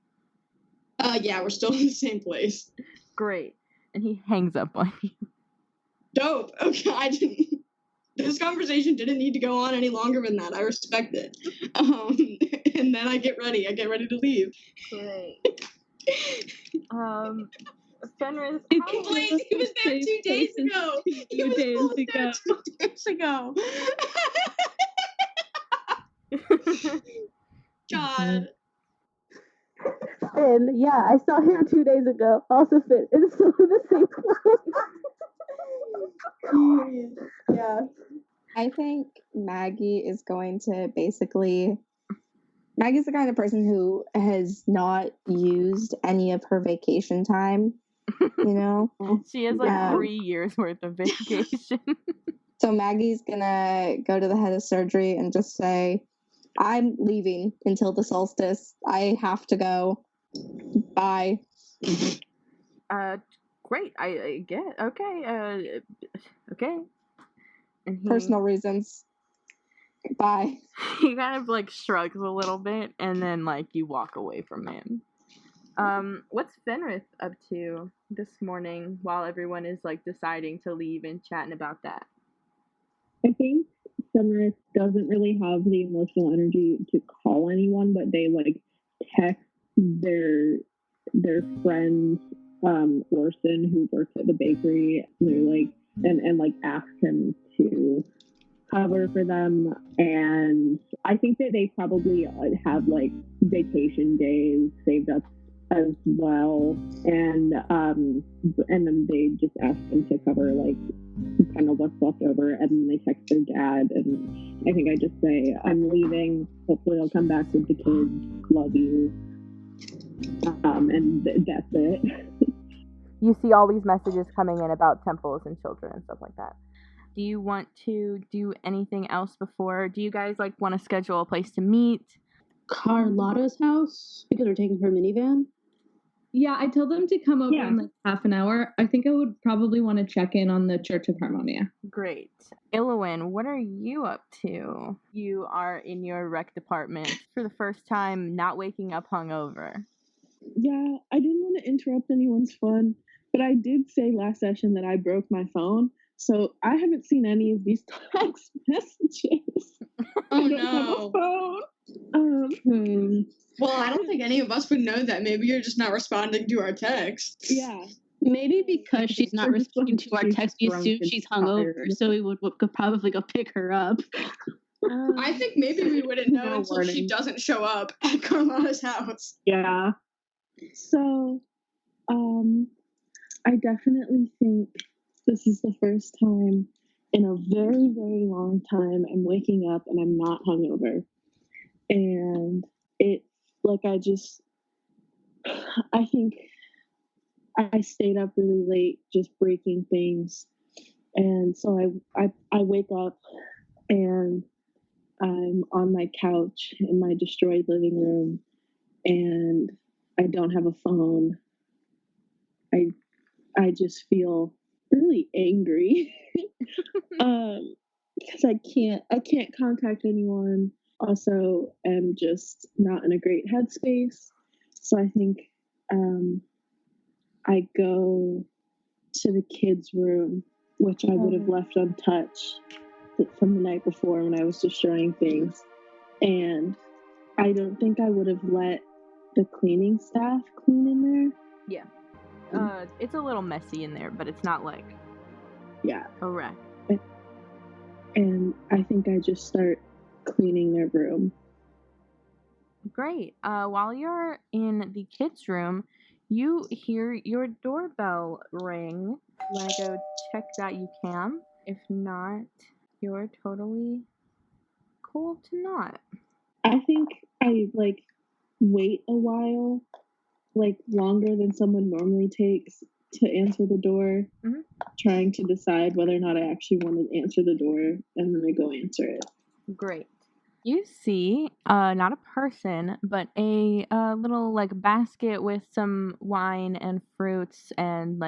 Speaker 3: Yeah, we're still in the same place.
Speaker 1: Great. And he hangs up on you.
Speaker 3: Dope. Okay, I didn't. this conversation didn't need to go on any longer than that. I respect it. And then I get ready. I get ready to leave.
Speaker 1: Great. Fenris,
Speaker 3: Blake, he was there 2 days ago. He was there 2 days ago. God.
Speaker 2: And yeah, I saw him 2 days ago. Also fit. It's still in the same place. Yeah. I think Maggie is going to basically. Maggie's the kind of person who has not used any of her vacation time. You know?
Speaker 1: She has like 3 years worth of vacation.
Speaker 2: So Maggie's gonna go to the head of surgery and just say, I'm leaving until the solstice. I have to go. Bye.
Speaker 1: Great. I get. Okay. Okay. And
Speaker 2: Personal reasons. Bye.
Speaker 1: He kind of like shrugs a little bit, and then like you walk away from him. What's Fenris up to this morning while everyone is like deciding to leave and chatting about that?
Speaker 5: I think Fenris doesn't really have the emotional energy to call anyone, but they like text their friend Orson, who works at the bakery. They're like and like ask him to cover for them, and I think that they probably have like vacation days saved up as well, and then they just ask him to cover like kind of what's left over, and then they text their dad, and I think I just say, I'm leaving, hopefully I'll come back with the kids, love you, and that's it.
Speaker 1: You see all these messages coming in about temples and children and stuff like that. Do you want to do anything else before? Do you guys like want to schedule a place to meet?
Speaker 7: Karlotta's house? Because we're taking her minivan?
Speaker 6: Yeah, I told them to come over in like half an hour. I think I would probably want to check in on the Church of Harmonia.
Speaker 1: Great. Illiawen, what are you up to? You are in your rec department for the first time, not waking up hungover.
Speaker 9: Yeah, I didn't want to interrupt anyone's fun, but I did say last session that I broke my phone, so I haven't seen any of these text messages.
Speaker 3: Oh,
Speaker 9: I don't have a phone.
Speaker 3: Well, I don't think any of us would know that. Maybe you're just not responding to our texts.
Speaker 9: Yeah.
Speaker 7: Maybe because she's not responding to our text, we assume she's hungover, so we could probably go pick her up.
Speaker 3: I think maybe we wouldn't know until she doesn't show up at Karlotta's house.
Speaker 9: Yeah. So, I definitely think this is the first time in a very, very long time I'm waking up and I'm not hungover. And it's like I think I stayed up really late just breaking things. And so I wake up and I'm on my couch in my destroyed living room and I don't have a phone. I just feel really angry because I can't contact anyone. Also, am just not in a great headspace. So I think I go to the kids' room, which I would have left untouched from the night before when I was destroying things. And I don't think I would have let the cleaning staff clean in there.
Speaker 1: Yeah. It's a little messy in there, but it's not like a wreck.
Speaker 9: And I think I just start cleaning their room.
Speaker 1: Great. While you're in the kids' room, you hear your doorbell ring. You want to go check that, you can. If not, you're totally cool to not.
Speaker 9: I think I wait a while, longer than someone normally takes to answer the door, trying to decide whether or not I actually want to answer the door, and then I go answer it.
Speaker 1: Great. You see, not a person, but a little basket with some wine and fruits and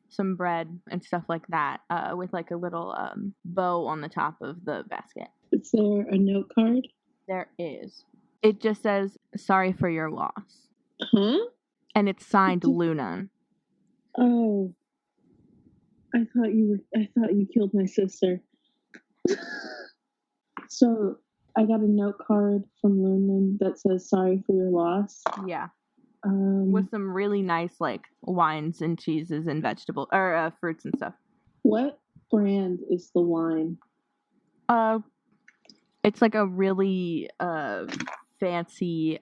Speaker 1: some bread and stuff like that, with a little bow on the top of the basket.
Speaker 9: Is there a note card?
Speaker 1: There is. It just says, "Sorry for your loss."
Speaker 9: Huh?
Speaker 1: And it's signed Luna.
Speaker 9: Oh. I thought you killed my sister. So I got a note card from Lumen that says sorry for your loss.
Speaker 1: Yeah. With some really nice like wines and cheeses and vegetable or fruits and stuff.
Speaker 9: What brand is the wine?
Speaker 1: It's like a really fancy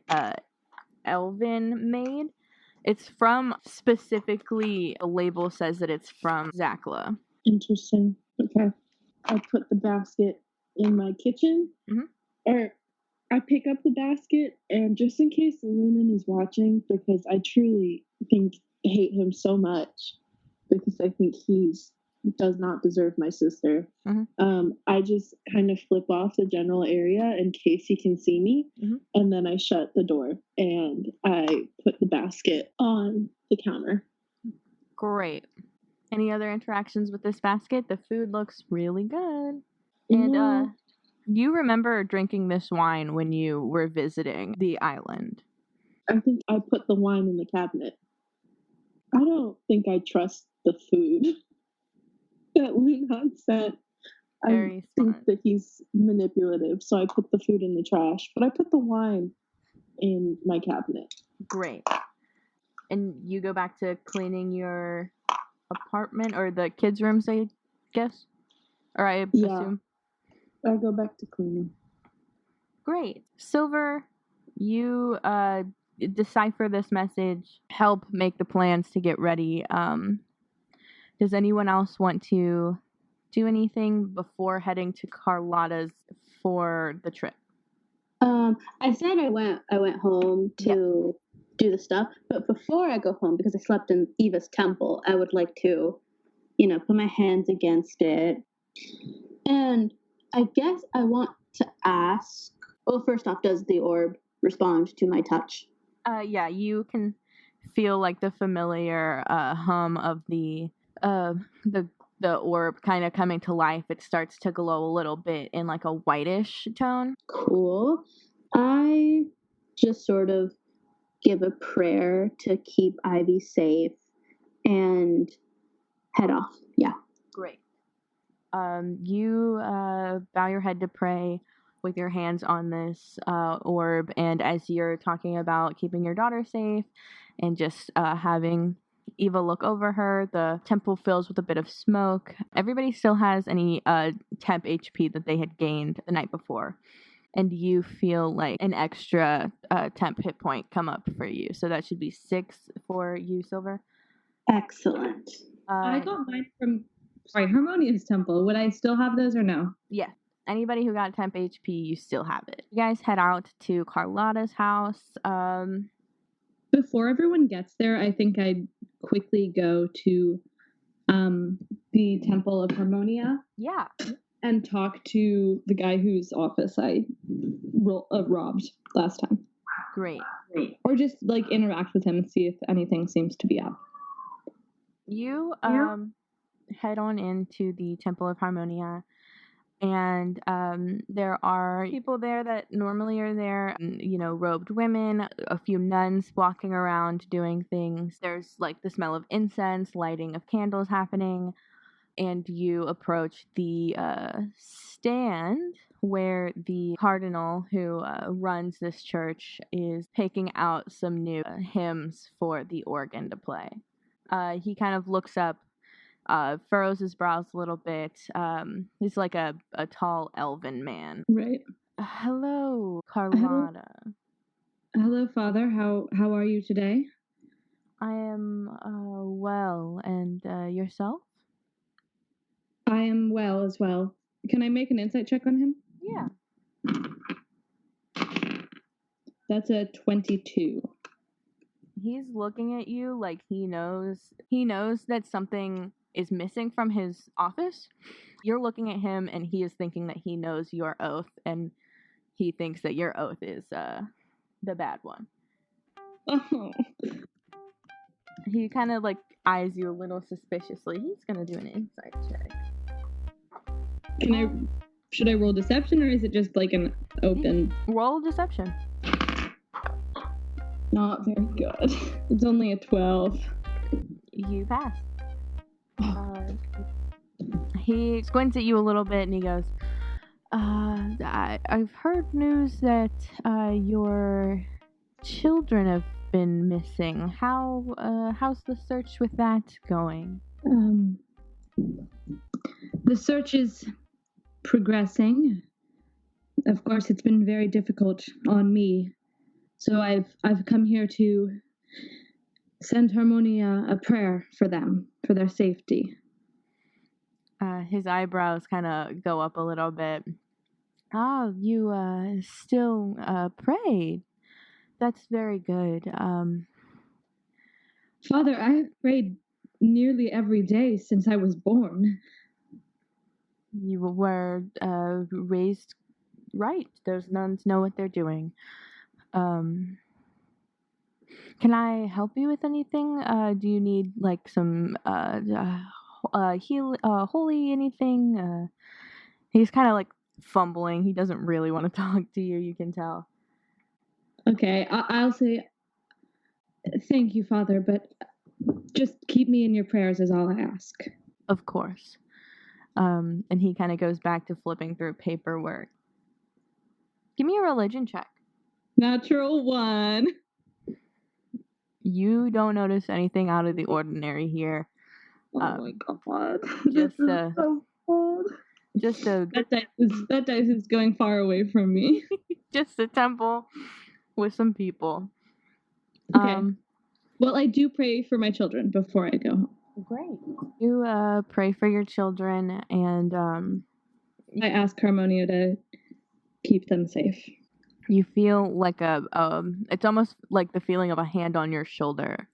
Speaker 1: elven made. It's from specifically, a label says that it's from Zakla.
Speaker 9: Interesting. Okay. I put the basket in my kitchen. Or I pick up the basket, and just in case Lumen is watching, because I truly hate him so much, because I think he does not deserve my sister. I just kind of flip off the general area in case he can see me, and then I shut the door and I put the basket on the counter.
Speaker 1: Great. Any other interactions with this basket? The food looks really good. And you remember drinking this wine when you were visiting the island.
Speaker 9: I think I put the wine in the cabinet. I don't think I trust the food that Lunan sent. I think that he's manipulative, so I put the food in the trash, but I put the wine in my cabinet.
Speaker 1: Great. And you go back to cleaning your apartment or the kids' rooms, I guess? Or I assume?
Speaker 9: I go back to cleaning.
Speaker 1: Great. Sylver, you decipher this message, help make the plans to get ready. Does anyone else want to do anything before heading to Karlotta's for the trip?
Speaker 7: I said I went home to do the stuff, but before I go home, because I slept in Eva's temple, I would like to, put my hands against it. And I guess I want to ask, well, first off, does the orb respond to my touch?
Speaker 1: Yeah, you can feel like the familiar hum of the orb kind of coming to life. It starts to glow a little bit in like a whitish tone.
Speaker 7: Cool. I just sort of give a prayer to keep Ivy safe and head off. Yeah.
Speaker 1: Great. You bow your head to pray with your hands on this orb, and as you're talking about keeping your daughter safe and just having Eva look over her, the temple fills with a bit of smoke. Everybody still has any temp HP that they had gained the night before, and you feel like an extra temp hit point come up for you. So that should be 6 for you, Sylver.
Speaker 7: Excellent.
Speaker 6: I got mine from Harmonia's temple. Would I still have those or no?
Speaker 1: Yeah. Anybody who got temp HP, you still have it. You guys head out to Karlotta's house.
Speaker 6: Before everyone gets there, I think I'd quickly go to the Temple of Harmonia.
Speaker 1: Yeah.
Speaker 6: And talk to the guy whose office I robbed last time.
Speaker 1: Great.
Speaker 6: Or just like interact with him and see if anything seems to be up.
Speaker 1: You head on into the Temple of Harmonia, and there are people there that normally are there, robed women, a few nuns walking around doing things. There's like the smell of incense, lighting of candles happening, and you approach the stand where the cardinal who runs this church is picking out some new hymns for the organ to play. He kind of looks up, furrows his brows a little bit. He's like a tall elven man.
Speaker 6: Right.
Speaker 1: Hello, Karlotta.
Speaker 6: Hello, Father. How are you today?
Speaker 1: I am well, and yourself?
Speaker 6: I am well as well. Can I make an insight check on him?
Speaker 1: Yeah.
Speaker 6: That's a 22.
Speaker 1: He's looking at you like he knows that something is missing from his office. You're looking at him and he is thinking that he knows your oath, and he thinks that your oath is the bad one.
Speaker 6: Oh.
Speaker 1: He kind of like eyes you a little suspiciously. He's gonna do an insight check.
Speaker 6: Should I roll deception, or is it just like an open?
Speaker 1: Roll deception.
Speaker 6: Not very good. It's only a 12.
Speaker 1: You pass. He squints at you a little bit and he goes, I've heard news that your children have been missing. How's the search with that going?
Speaker 6: The search is progressing. Of course, it's been very difficult on me. So I've come here to send Harmonia a prayer for them, for their safety.
Speaker 1: His eyebrows kind of go up a little bit. Oh, you still pray. That's very good.
Speaker 6: Father, I have prayed nearly every day since I was born.
Speaker 1: You were raised right. Those nuns know what they're doing. Can I help you with anything? Do you need like some holy anything? He's kind of like fumbling. He doesn't really want to talk to you. You can tell.
Speaker 6: Okay, I'll say thank you, Father, but just keep me in your prayers is all I ask.
Speaker 1: Of course. And he kind of goes back to flipping through paperwork. Give me a religion check.
Speaker 6: Natural 1.
Speaker 1: You don't notice anything out of the ordinary here.
Speaker 6: Oh my god.
Speaker 1: Just
Speaker 6: that dice is going far away from me.
Speaker 1: just a temple with some people.
Speaker 6: Okay. Well, I do pray for my children before I go home.
Speaker 1: Great. You pray for your children, and
Speaker 6: I ask Harmonia to keep them safe.
Speaker 1: you feel like it's almost like the feeling of a hand on your shoulder,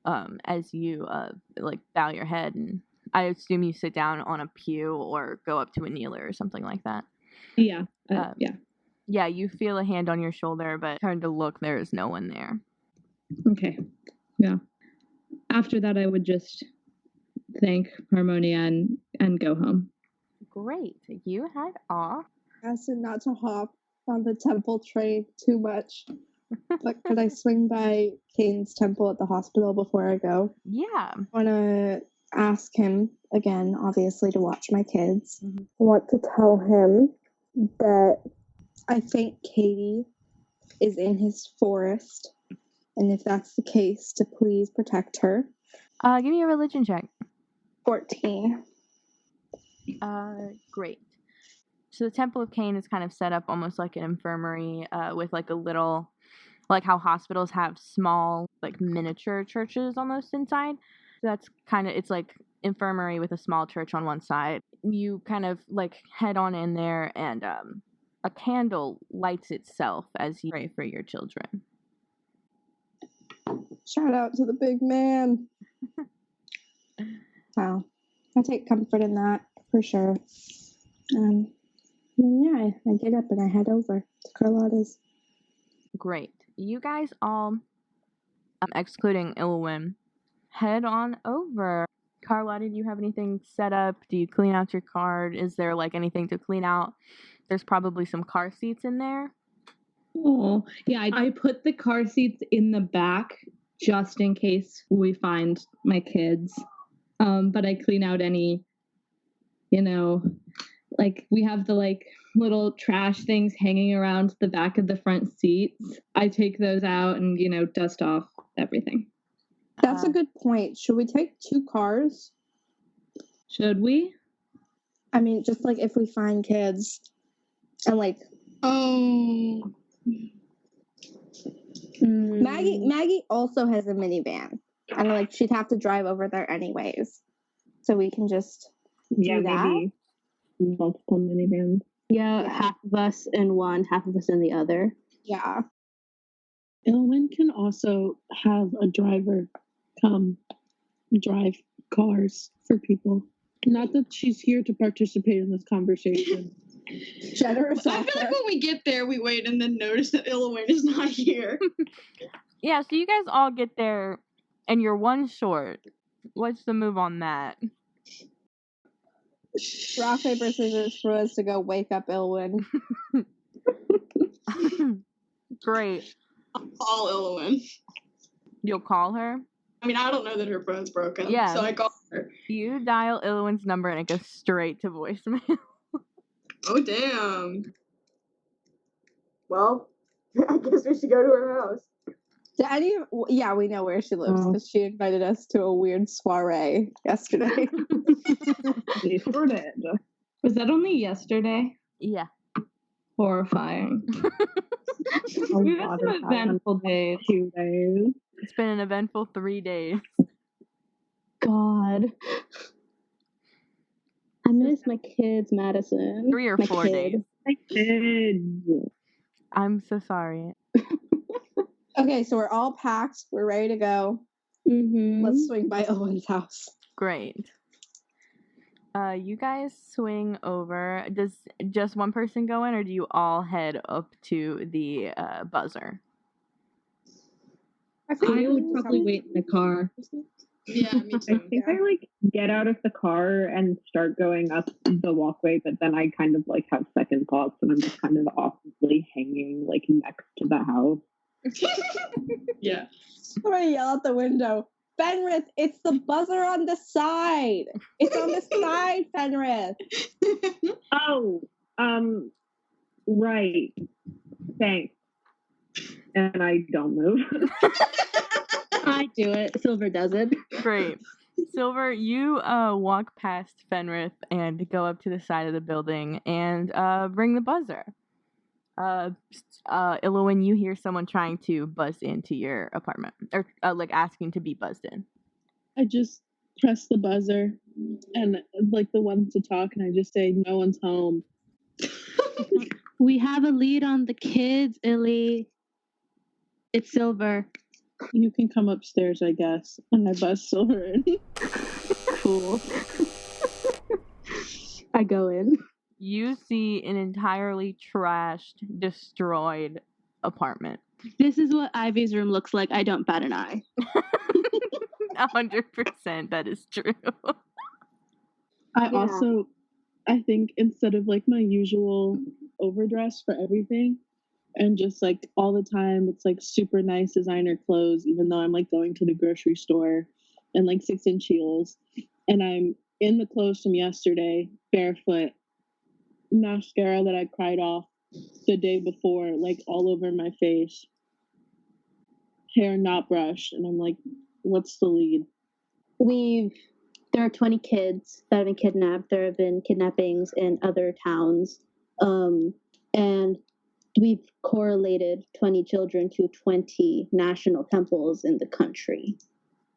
Speaker 1: as you like bow your head, and I assume you sit down on a pew or go up to a kneeler or something like that.
Speaker 6: Yeah.
Speaker 1: Yeah, you feel a hand on your shoulder, but turn to look, there is no one there.
Speaker 6: Okay. Yeah. After that, I would just thank Harmonia and go home.
Speaker 1: Great. You head off.
Speaker 9: I said not to hop on the temple train too much. But could I swing by Kane's temple at the hospital before I go?
Speaker 1: Yeah.
Speaker 9: I want to ask him, again, obviously, to watch my kids. I want to tell him that I think Katie is in his forest. And if that's the case, to please protect her.
Speaker 1: Give me a religion check.
Speaker 9: 14.
Speaker 1: Great. So the Temple of Cain is kind of set up almost like an infirmary, with like a little, like how hospitals have small, like miniature churches almost inside. So that's kind of, it's like infirmary with a small church on one side. You kind of like head on in there, and a candle lights itself as you pray for your children.
Speaker 9: Shout out to the big man. Wow. I take comfort in that, for sure. And yeah, I get up and I head over to Karlotta's.
Speaker 1: Great. You guys all, excluding Illiawen, head on over. Karlotta, do you have anything set up? Do you clean out your card? Is there like anything to clean out? There's probably some car seats in there.
Speaker 6: Oh, yeah. I put the car seats in the back just in case we find my kids. But I clean out any, like we have the like little trash things hanging around the back of the front seats. I take those out and, dust off everything.
Speaker 9: That's a good point. Should we take 2 cars?
Speaker 6: Should we?
Speaker 9: I mean, just like if we find kids and like...
Speaker 3: Oh...
Speaker 9: Maggie also has a minivan, and like she'd have to drive over there anyways, so we can just do that.
Speaker 5: Maybe multiple minivans.
Speaker 7: Yeah, half of us in one, half of us in the other.
Speaker 9: Yeah.
Speaker 5: Illiawen can also have a driver come drive cars for people. Not that she's here to participate in this conversation.
Speaker 9: Generous
Speaker 3: I feel like when we get there, we wait and then notice that Illiawen is not here.
Speaker 1: Yeah, so you guys all get there, and you're one short. What's the move on that?
Speaker 9: Rock, paper, scissors for us to go wake up Illiawen.
Speaker 1: Great.
Speaker 3: I'll call Illiawen.
Speaker 1: You'll call her?
Speaker 3: I mean, I don't know that her phone's broken,
Speaker 1: Yeah.
Speaker 3: so I call her.
Speaker 1: You dial Illiawen's number, and it goes straight to voicemail.
Speaker 3: Oh, damn.
Speaker 2: Well, I guess we should go to her house.
Speaker 10: Yeah, we know where she lives because she invited us to a weird soiree yesterday.
Speaker 5: They sure did.
Speaker 6: Was that only yesterday?
Speaker 1: Yeah.
Speaker 6: Horrifying. We've had some eventful days.
Speaker 5: 2 days.
Speaker 1: It's been an eventful 3 days.
Speaker 7: God. I miss my kids, Madison.
Speaker 1: 3 or
Speaker 7: My
Speaker 1: 4
Speaker 7: kid.
Speaker 1: days.
Speaker 5: My kids.
Speaker 1: I'm so sorry.
Speaker 10: Okay, so we're all packed. We're ready to go.
Speaker 7: Mm-hmm.
Speaker 10: Let's swing by Owen's house.
Speaker 1: Great. You guys swing over. Does just one person go in, or do you all head up to the buzzer?
Speaker 6: I would probably wait in the car.
Speaker 3: Yeah, me
Speaker 5: I
Speaker 3: too.
Speaker 5: think I get out of the car and start going up the walkway, but then I kind of have second thoughts and I'm just kind of awkwardly hanging next to the house.
Speaker 3: Yeah.
Speaker 10: I'm gonna yell out the window. Fenris, it's the buzzer on the side. It's on the side, Fenris.
Speaker 5: Oh, right. Thanks. And I don't move.
Speaker 7: I do it. Sylver does it.
Speaker 1: Great. Sylver, you walk past Fenris and go up to the side of the building and ring the buzzer. Illiawen, you hear someone trying to buzz into your apartment, or asking to be buzzed in.
Speaker 9: I just press the buzzer and the ones to talk, and I just say, "No one's home."
Speaker 7: We have a lead on the kids, Illy. It's Sylver.
Speaker 9: You can come upstairs, I guess. And I buzz Sylver in.
Speaker 7: Cool. I go in.
Speaker 1: You see an entirely trashed, destroyed apartment.
Speaker 7: This is what Ivy's room looks like. I don't bat an eye.
Speaker 1: 100% that is true.
Speaker 9: I think instead of my usual overdress for everything, and just all the time it's super nice designer clothes, even though I'm going to the grocery store and 6-inch heels, and I'm in the clothes from yesterday, barefoot, mascara that I cried off the day before, all over my face, hair not brushed, and I'm what's the lead?
Speaker 7: There are 20 kids that have been kidnapped. There have been kidnappings in other towns, and we've correlated 20 children to 20 national temples in the country.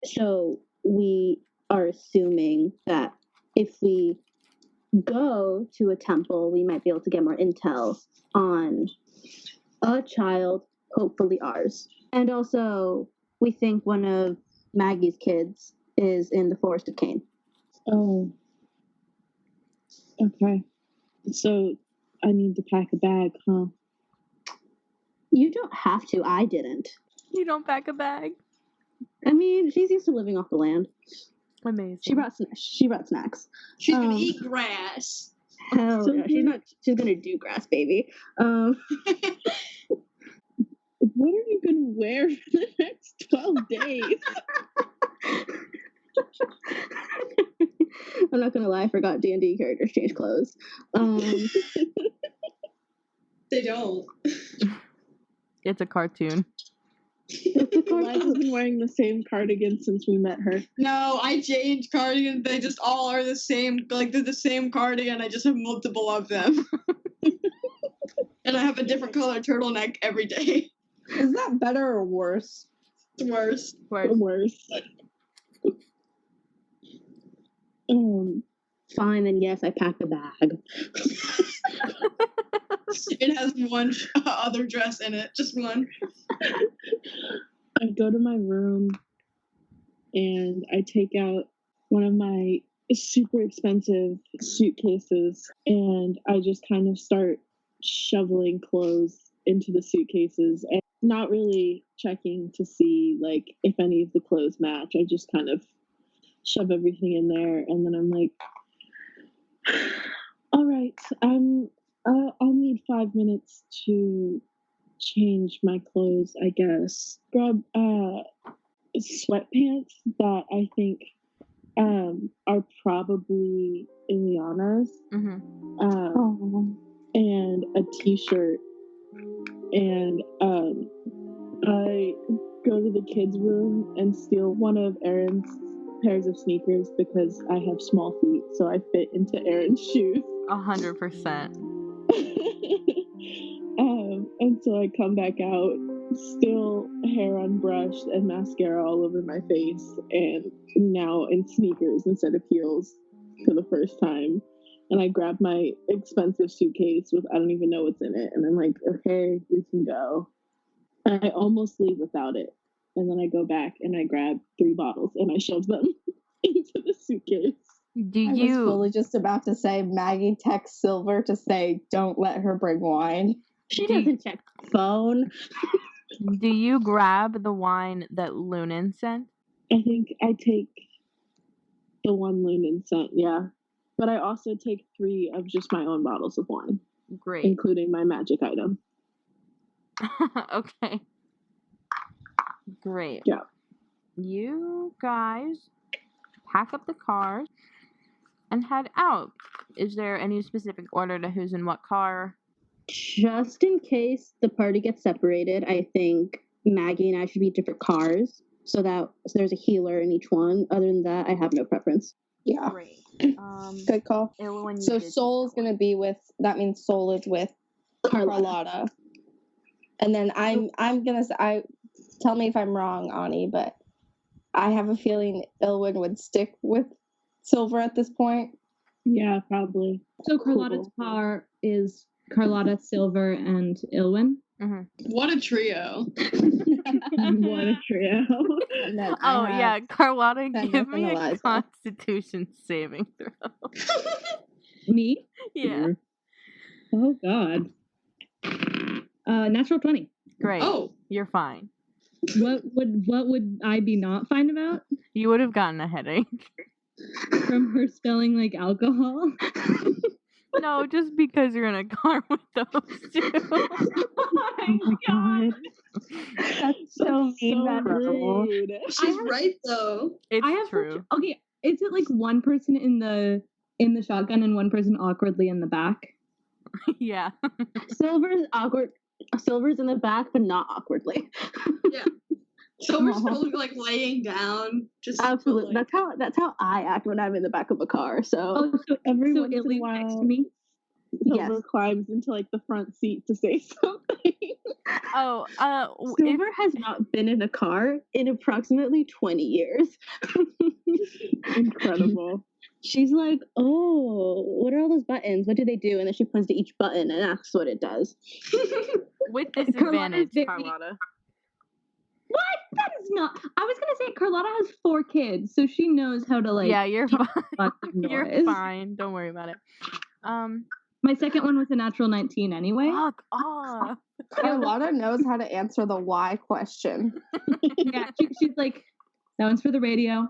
Speaker 7: So we are assuming that if we go to a temple, we might be able to get more intel on a child, hopefully ours. And also, we think one of Maggie's kids is in the Forest of Cane.
Speaker 9: Oh. Okay. So I need to pack a bag, huh?
Speaker 7: You don't have to. I didn't.
Speaker 1: You don't pack a bag?
Speaker 7: I mean, she's used to living off the land.
Speaker 1: Amazing.
Speaker 7: She brought snacks.
Speaker 3: She's gonna eat grass.
Speaker 7: Hell yeah. She's gonna do grass, baby.
Speaker 9: What are you gonna wear for the next 12 days?
Speaker 7: I'm not gonna lie, I forgot D&D characters change clothes.
Speaker 3: They don't.
Speaker 1: It's a cartoon.
Speaker 9: Eliza's been wearing the same cardigan since we met her.
Speaker 3: No, I changed cardigans. They just all are the same. They're the same cardigan. I just have multiple of them. And I have a different color turtleneck every day.
Speaker 10: Is that better or worse?
Speaker 3: It's worse.
Speaker 9: Worse.
Speaker 7: Fine, then yes, I pack a bag.
Speaker 3: It has one other dress in it. Just one.
Speaker 9: I go to my room and I take out one of my super expensive suitcases and I just kind of start shoveling clothes into the suitcases and not really checking to see if any of the clothes match. I just kind of shove everything in there and then I'm all right, I'll need 5 minutes to change my clothes, I guess. Grab sweatpants that I think are probably Illiana's. And a t-shirt. And I go to the kids' room and steal one of Aaron's pairs of sneakers because I have small feet, so I fit into Aaron's shoes.
Speaker 1: 100%.
Speaker 9: And so I come back out, still hair unbrushed and mascara all over my face, and now in sneakers instead of heels for the first time. And I grab my expensive suitcase with I don't even know what's in it, and I'm like, okay, we can go. And I almost leave without it. And then I go back and I grab 3 bottles and I shove them into the suitcase.
Speaker 10: I was fully just about to say Maggie texts Sylver to say, don't let her bring wine.
Speaker 7: She doesn't check the phone.
Speaker 1: Do you grab the wine that Lunan sent?
Speaker 9: I think I take the one Lunan sent, yeah. But I also take 3 of just my own bottles of wine.
Speaker 1: Great.
Speaker 9: Including my magic item.
Speaker 1: Okay. Great.
Speaker 9: Yeah.
Speaker 1: You guys pack up the cars and head out. Is there any specific order to who's in what car?
Speaker 7: Just in case the party gets separated, I think Maggie and I should be different cars so there's a healer in each one. Other than that, I have no preference.
Speaker 10: Yeah.
Speaker 1: Great.
Speaker 10: Good call.
Speaker 1: Illiawen,
Speaker 10: So Soul's going to be with, that means Soul is with Karlotta. And then I'm going to, tell me if I'm wrong, Ani, but I have a feeling Illiawen would stick with Sylver at this point.
Speaker 9: Yeah, probably.
Speaker 6: So Karlotta's car is Karlotta, Sylver, and Illiawen.
Speaker 1: Mm-hmm.
Speaker 3: What a trio.
Speaker 9: What a trio.
Speaker 1: Oh, yeah. Karlotta, give me a
Speaker 10: Eliza.
Speaker 1: Constitution saving throw.
Speaker 6: Me?
Speaker 1: Yeah.
Speaker 6: Oh, God. Natural 20.
Speaker 1: Great.
Speaker 3: Oh.
Speaker 1: You're fine.
Speaker 6: What would I be not fine about?
Speaker 1: You would have gotten a headache.
Speaker 6: From her spilling, like, alcohol?
Speaker 1: No, just because you're in a car with those 2.
Speaker 6: Oh my God.
Speaker 7: That's so mean. That's
Speaker 9: rude.
Speaker 3: She's right, though.
Speaker 1: It's true.
Speaker 6: Okay, is it like one person in the shotgun and one person awkwardly in the back?
Speaker 1: Yeah.
Speaker 7: Sylver's awkward. Sylver's in the back, but not awkwardly.
Speaker 3: Yeah. Silver's still like laying down. Just
Speaker 7: Absolutely.
Speaker 3: like,
Speaker 7: That's how I act when I'm in the back of a car. So
Speaker 6: Oh, so
Speaker 9: Every
Speaker 6: so
Speaker 9: once in a
Speaker 6: Illy
Speaker 9: while,
Speaker 6: next to me?
Speaker 9: Sylver
Speaker 7: Yes.
Speaker 9: climbs into like the front seat to say something.
Speaker 1: Oh,
Speaker 7: Sylver has not been in a car in approximately 20 years.
Speaker 9: Incredible.
Speaker 7: She's like, oh, what are all those buttons? What do they do? And then she points to each button and asks what it does.
Speaker 1: with disadvantage,
Speaker 6: very-
Speaker 1: Karlotta.
Speaker 6: What? That is not. I was gonna say Karlotta has 4 kids, so she knows how to like.
Speaker 1: Yeah, you're fine. You're
Speaker 6: noise.
Speaker 1: fine. Don't worry about it.
Speaker 6: My second one was a natural 19 anyway.
Speaker 1: Fuck off.
Speaker 10: Karlotta knows how to answer the why question.
Speaker 6: Yeah, she's like, that one's for the radio.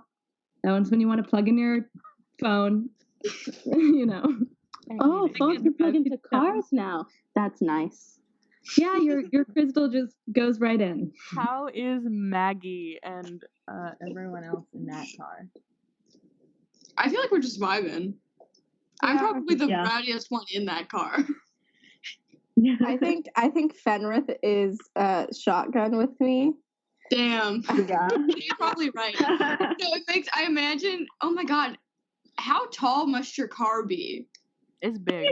Speaker 6: That one's when you want to plug in your phone. You know.
Speaker 7: Oh, phones can plug into cars now. That's nice.
Speaker 6: Yeah, your crystal just goes right in.
Speaker 1: How is Maggie and everyone else in that car?
Speaker 3: I feel like we're just vibing. I'm probably the
Speaker 9: yeah.
Speaker 3: rowdiest one in that car.
Speaker 10: I think Fenrith is shotgun with me.
Speaker 3: Damn.
Speaker 10: Yeah.
Speaker 3: You're probably right. No, it makes, I imagine, oh my god, how tall must your car be?
Speaker 1: It's big.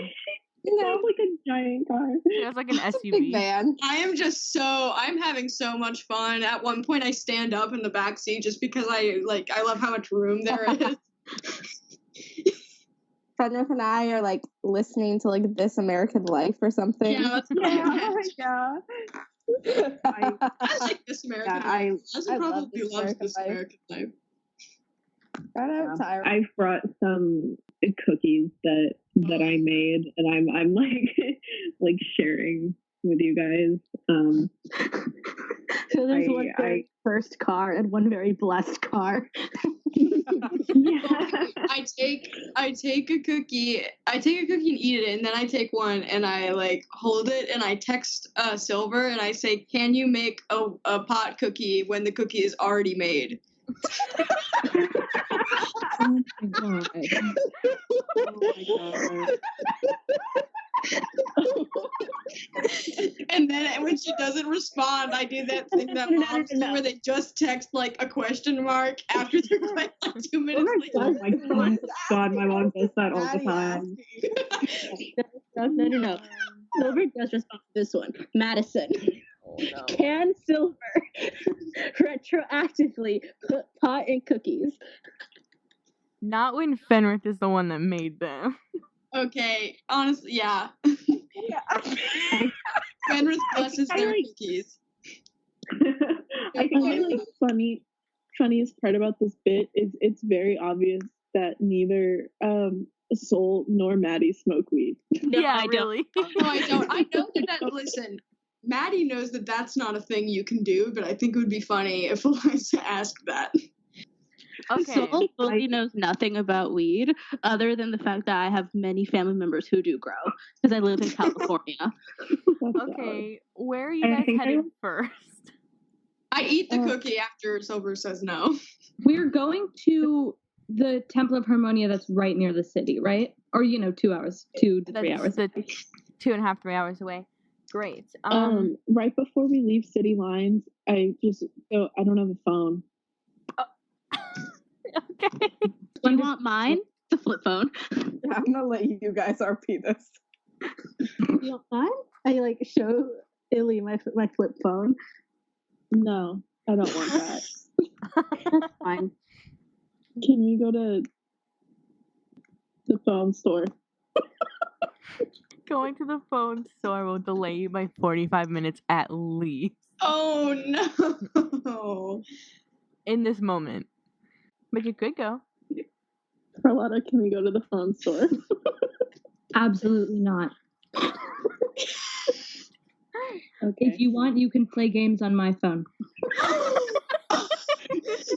Speaker 9: Like a giant car.
Speaker 1: It has like an
Speaker 10: Big
Speaker 1: SUV.
Speaker 10: van.
Speaker 3: I'm having so much fun. At one point I stand up in the back seat just because I love how much room there is.
Speaker 10: Fenrith and I are like listening to like This American Life or something.
Speaker 3: Yeah, that's what
Speaker 9: Yeah.
Speaker 3: I like This American Life.
Speaker 10: I
Speaker 3: Liza
Speaker 10: love
Speaker 3: probably
Speaker 10: This
Speaker 3: loves
Speaker 10: American
Speaker 3: This
Speaker 10: Life.
Speaker 3: American Life.
Speaker 10: Shout out Tyra.
Speaker 9: I brought some cookies that I made, and I'm like sharing with you guys.
Speaker 7: So there's one very cursed car and one very blessed car.
Speaker 3: I take a cookie and eat it, and then I take one and I like hold it and I text Sylver and I say, "Can you make a pot cookie when the cookie is already made?"
Speaker 6: Oh my god.
Speaker 3: And then when she doesn't respond, I do that thing that moms do where they just text like a question mark after they're like 2 minutes
Speaker 5: Oh
Speaker 3: later.
Speaker 5: my god, my mom does that all the time.
Speaker 7: No. Sylver does respond to this one. Madison. Can Sylver retroactively put pot in cookies?
Speaker 1: Not when Fenrith is the one that made them.
Speaker 3: Okay, honestly, yeah. Fenris blesses their cookies.
Speaker 5: I think the funniest part about this bit is it's very obvious that neither Soul nor Maddie smoke weed.
Speaker 3: No,
Speaker 1: yeah,
Speaker 3: I
Speaker 1: really.
Speaker 3: No, I don't. I know that. Listen, Maddie knows that that's not a thing you can do, but I think it would be funny if Eliza asked that.
Speaker 1: Okay.
Speaker 7: Soul fully knows nothing about weed other than the fact that I have many family members who do grow because I live in California.
Speaker 1: Okay, where are you guys headed first?
Speaker 3: I eat the cookie after Sylver says no.
Speaker 6: We're going to the Temple of Harmonia that's right near the city, right? Or, 2 hours, 2 to 3 hours.
Speaker 1: 2.5, 3 hours away. Great.
Speaker 5: Right before we leave city lines, I don't have a phone.
Speaker 1: Okay.
Speaker 7: Do you want mine? The flip phone.
Speaker 10: I'm gonna let you guys RP this.
Speaker 7: You want mine? I show Illy my flip phone.
Speaker 5: No, I don't want that.
Speaker 7: That's fine.
Speaker 5: Can we go to the phone store?
Speaker 1: Going to the phone store will delay you by 45 minutes at least.
Speaker 3: Oh no!
Speaker 1: In this moment. But you could go.
Speaker 5: Karlotta, can we go to the phone store?
Speaker 6: Absolutely not.
Speaker 5: Okay.
Speaker 6: If you want, you can play games on my phone.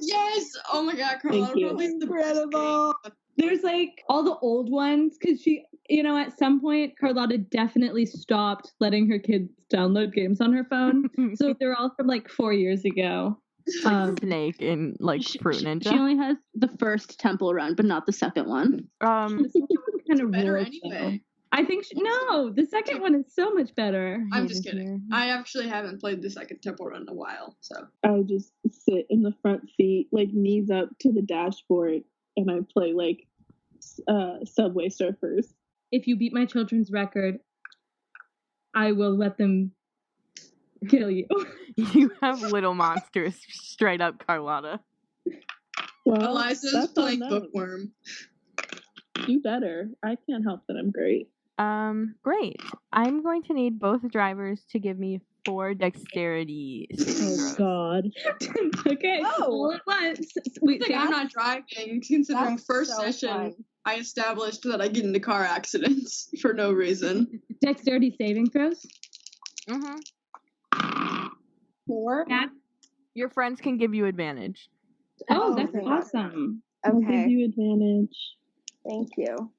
Speaker 3: Yes! Oh my god, Karlotta probably is the
Speaker 10: Incredible.
Speaker 6: There's all the old ones because she, at some point, Carlotta definitely stopped letting her kids download games on her phone. So they're all from 4 years ago.
Speaker 1: Snake and Fruit Ninja.
Speaker 7: She only has the first temple run, but not the second one.
Speaker 6: The second one's kind of
Speaker 3: better
Speaker 6: rules,
Speaker 3: anyway.
Speaker 6: I think no, the second one is so much better.
Speaker 3: I'm just kidding. I actually haven't played the second temple run in a while, so.
Speaker 5: I would just sit in the front seat, knees up to the dashboard, and I play Subway Surfers.
Speaker 6: If you beat my children's record, I will let them kill you.
Speaker 1: You have little monsters, straight up, Karlotta.
Speaker 5: Well,
Speaker 3: Eliza's playing Bookworm.
Speaker 5: You better. I can't help that I'm great.
Speaker 1: Great. I'm going to need both drivers to give me 4 dexterity.
Speaker 5: Oh God.
Speaker 6: Okay, all at once. Wait,
Speaker 3: I'm not driving, considering first session I established that I get into car accidents for no reason.
Speaker 6: Dexterity saving throws?
Speaker 1: Mm-hmm.
Speaker 10: 4?
Speaker 1: Your friends can give you advantage.
Speaker 6: Oh, that's awesome.
Speaker 5: I'll give
Speaker 10: Okay.
Speaker 5: you advantage.
Speaker 10: Thank you.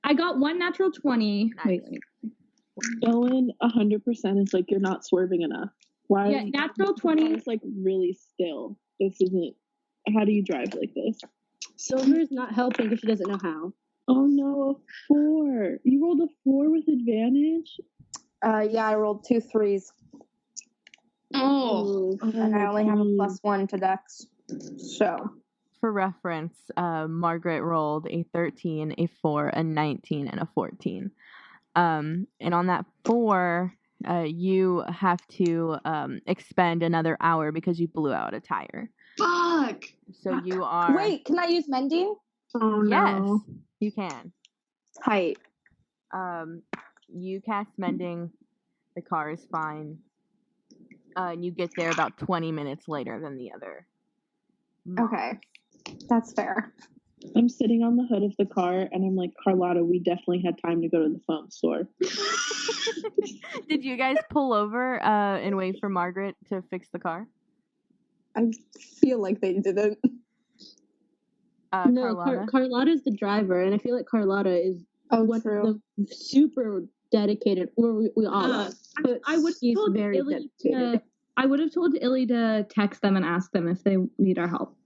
Speaker 6: I got 1 natural 20.
Speaker 1: Nice.
Speaker 6: Wait.
Speaker 5: Going 100% is you're not swerving enough. Why?
Speaker 6: Yeah, natural 20.
Speaker 5: It's really still. This isn't. How do you drive like this?
Speaker 7: Sylver's not helping because she doesn't know how.
Speaker 5: Oh no, a 4. You rolled a 4 with advantage?
Speaker 10: Yeah, I rolled 2 3s.
Speaker 3: Oh.
Speaker 10: And I only have a +1 to Dex. So.
Speaker 1: For reference, Margaret rolled a 13, a 4, a 19, and a 14. And on that 4, you have to expend another hour because you blew out a tire.
Speaker 3: Fuck!
Speaker 1: So you are...
Speaker 10: Wait, can I use mending?
Speaker 5: Oh
Speaker 1: Yes,
Speaker 5: no.
Speaker 1: you can.
Speaker 10: Height.
Speaker 1: You cast mending. The car is fine. And you get there about 20 minutes later than the other.
Speaker 10: Okay. That's fair.
Speaker 5: I'm sitting on the hood of the car and I'm like, Karlotta, we definitely had time to go to the phone store.
Speaker 1: Did you guys pull over and wait for Margaret to fix the car?
Speaker 10: I feel like they didn't.
Speaker 7: No,
Speaker 1: Karlotta?
Speaker 7: Carlotta's the driver, and I feel like Carlotta is one
Speaker 10: true.
Speaker 7: of the super dedicated, or we all are. But
Speaker 6: I would
Speaker 7: he's
Speaker 6: told
Speaker 7: very
Speaker 6: Illy
Speaker 7: dedicated.
Speaker 6: I would have told Illy to text them and ask them if they need our help.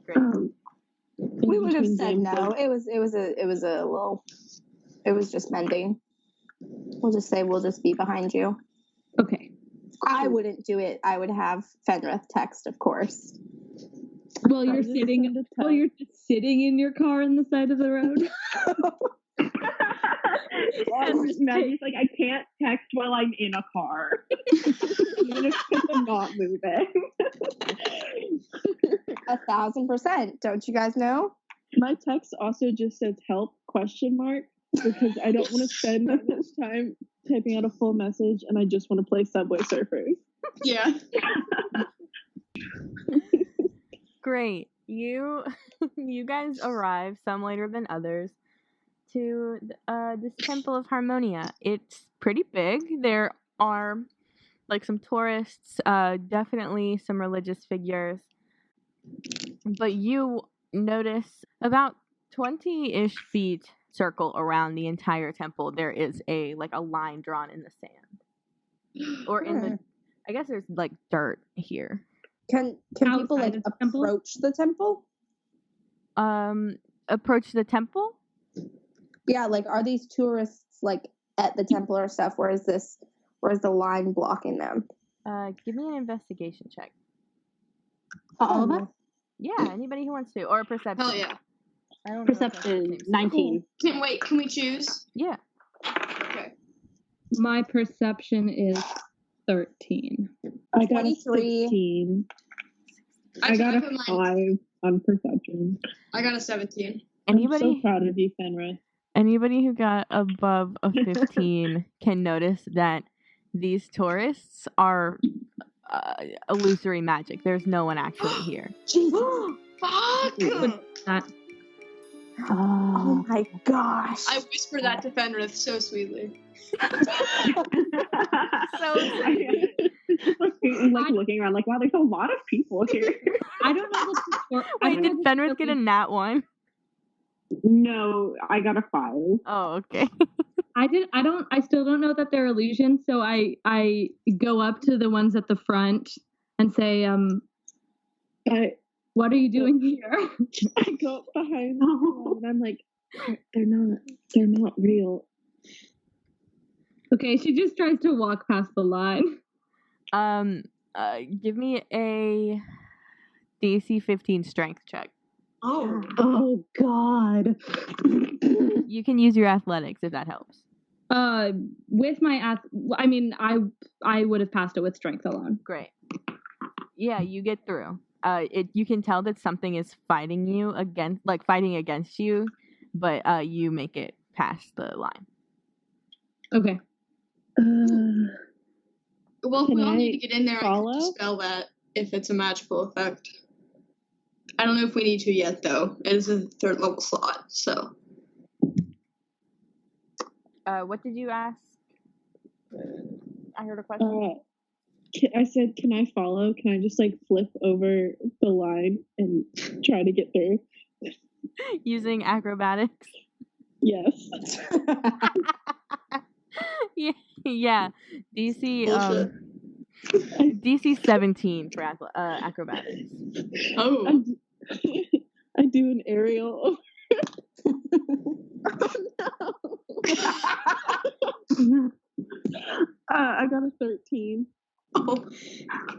Speaker 1: Great.
Speaker 10: We would have said no. It was just mending. We'll just say we'll just be behind you.
Speaker 6: Okay.
Speaker 10: I wouldn't do it. I would have Fenrith text, of course.
Speaker 6: Well, you're just sitting in your car on the side of the road.
Speaker 9: And Maggie's like, I can't text while I'm in a car. Even if I'm not moving.
Speaker 10: 1,000%. Don't you guys know?
Speaker 9: My text also just says help ? Because I don't want to spend that much time typing out a full message, and I just want to play Subway Surfers.
Speaker 3: Yeah.
Speaker 1: Great. You guys arrive, some later than others, to this Temple of Harmonia. It's pretty big. There are like some tourists, definitely some religious figures. But you notice about 20-ish feet circle around the entire temple. There is a line drawn in the sand. Or in the, I guess there's like dirt here.
Speaker 10: Can people like approach the temple?
Speaker 1: Approach the temple?
Speaker 10: Yeah, like are these tourists like at the temple or stuff? Or is the line blocking them?
Speaker 1: Give me an investigation check.
Speaker 7: All of us?
Speaker 1: Yeah, anybody who wants to, or a perception.
Speaker 3: Hell yeah.
Speaker 1: I don't know
Speaker 7: Perception, 19.
Speaker 3: Can we choose?
Speaker 1: Yeah.
Speaker 3: Okay.
Speaker 6: My perception is 13.
Speaker 9: I got a
Speaker 10: 23.
Speaker 9: 16. I got a 5 on perception.
Speaker 3: I got a 17.
Speaker 1: Anybody?
Speaker 9: I'm so proud of you, Fenrith.
Speaker 1: Anybody who got above a 15 can notice that these tourists are illusory magic. There's no one actually here.
Speaker 10: Jesus.
Speaker 3: Fuck!
Speaker 10: Oh my gosh.
Speaker 3: I whispered that to Fenrith so sweetly.
Speaker 1: So
Speaker 9: looking around like, wow, there's a lot of people here.
Speaker 6: I don't know.
Speaker 1: Wait, did Fenrith get a nat 1?
Speaker 9: No, I got a 5.
Speaker 1: Oh, okay.
Speaker 6: I still don't know that they're illusions, so I go up to the ones at the front and say, what are you doing here?
Speaker 9: I go up behind them and I'm like, they're not real.
Speaker 6: Okay, she just tries to walk past the line.
Speaker 1: Give me a DC 15 strength check.
Speaker 7: Oh God.
Speaker 1: You can use your athletics if that helps.
Speaker 6: With my I would have passed it with strength alone.
Speaker 1: Great. Yeah, you get through. You can tell that something is fighting against you, but you make it past the line.
Speaker 6: Okay.
Speaker 3: Well, if we all need to get in there,
Speaker 9: follow?
Speaker 3: I can dispel that if it's a magical effect. I don't know if we need to yet, though. It is a 3rd level slot, so.
Speaker 1: What did you ask? I heard a question.
Speaker 9: I said, can I follow? Can I just flip over the line and try to get through?
Speaker 1: Using acrobatics?
Speaker 9: Yes.
Speaker 1: Yeah. DC 17 for acrobatics.
Speaker 3: Oh.
Speaker 9: I do an aerial. I got a 13.
Speaker 3: Oh.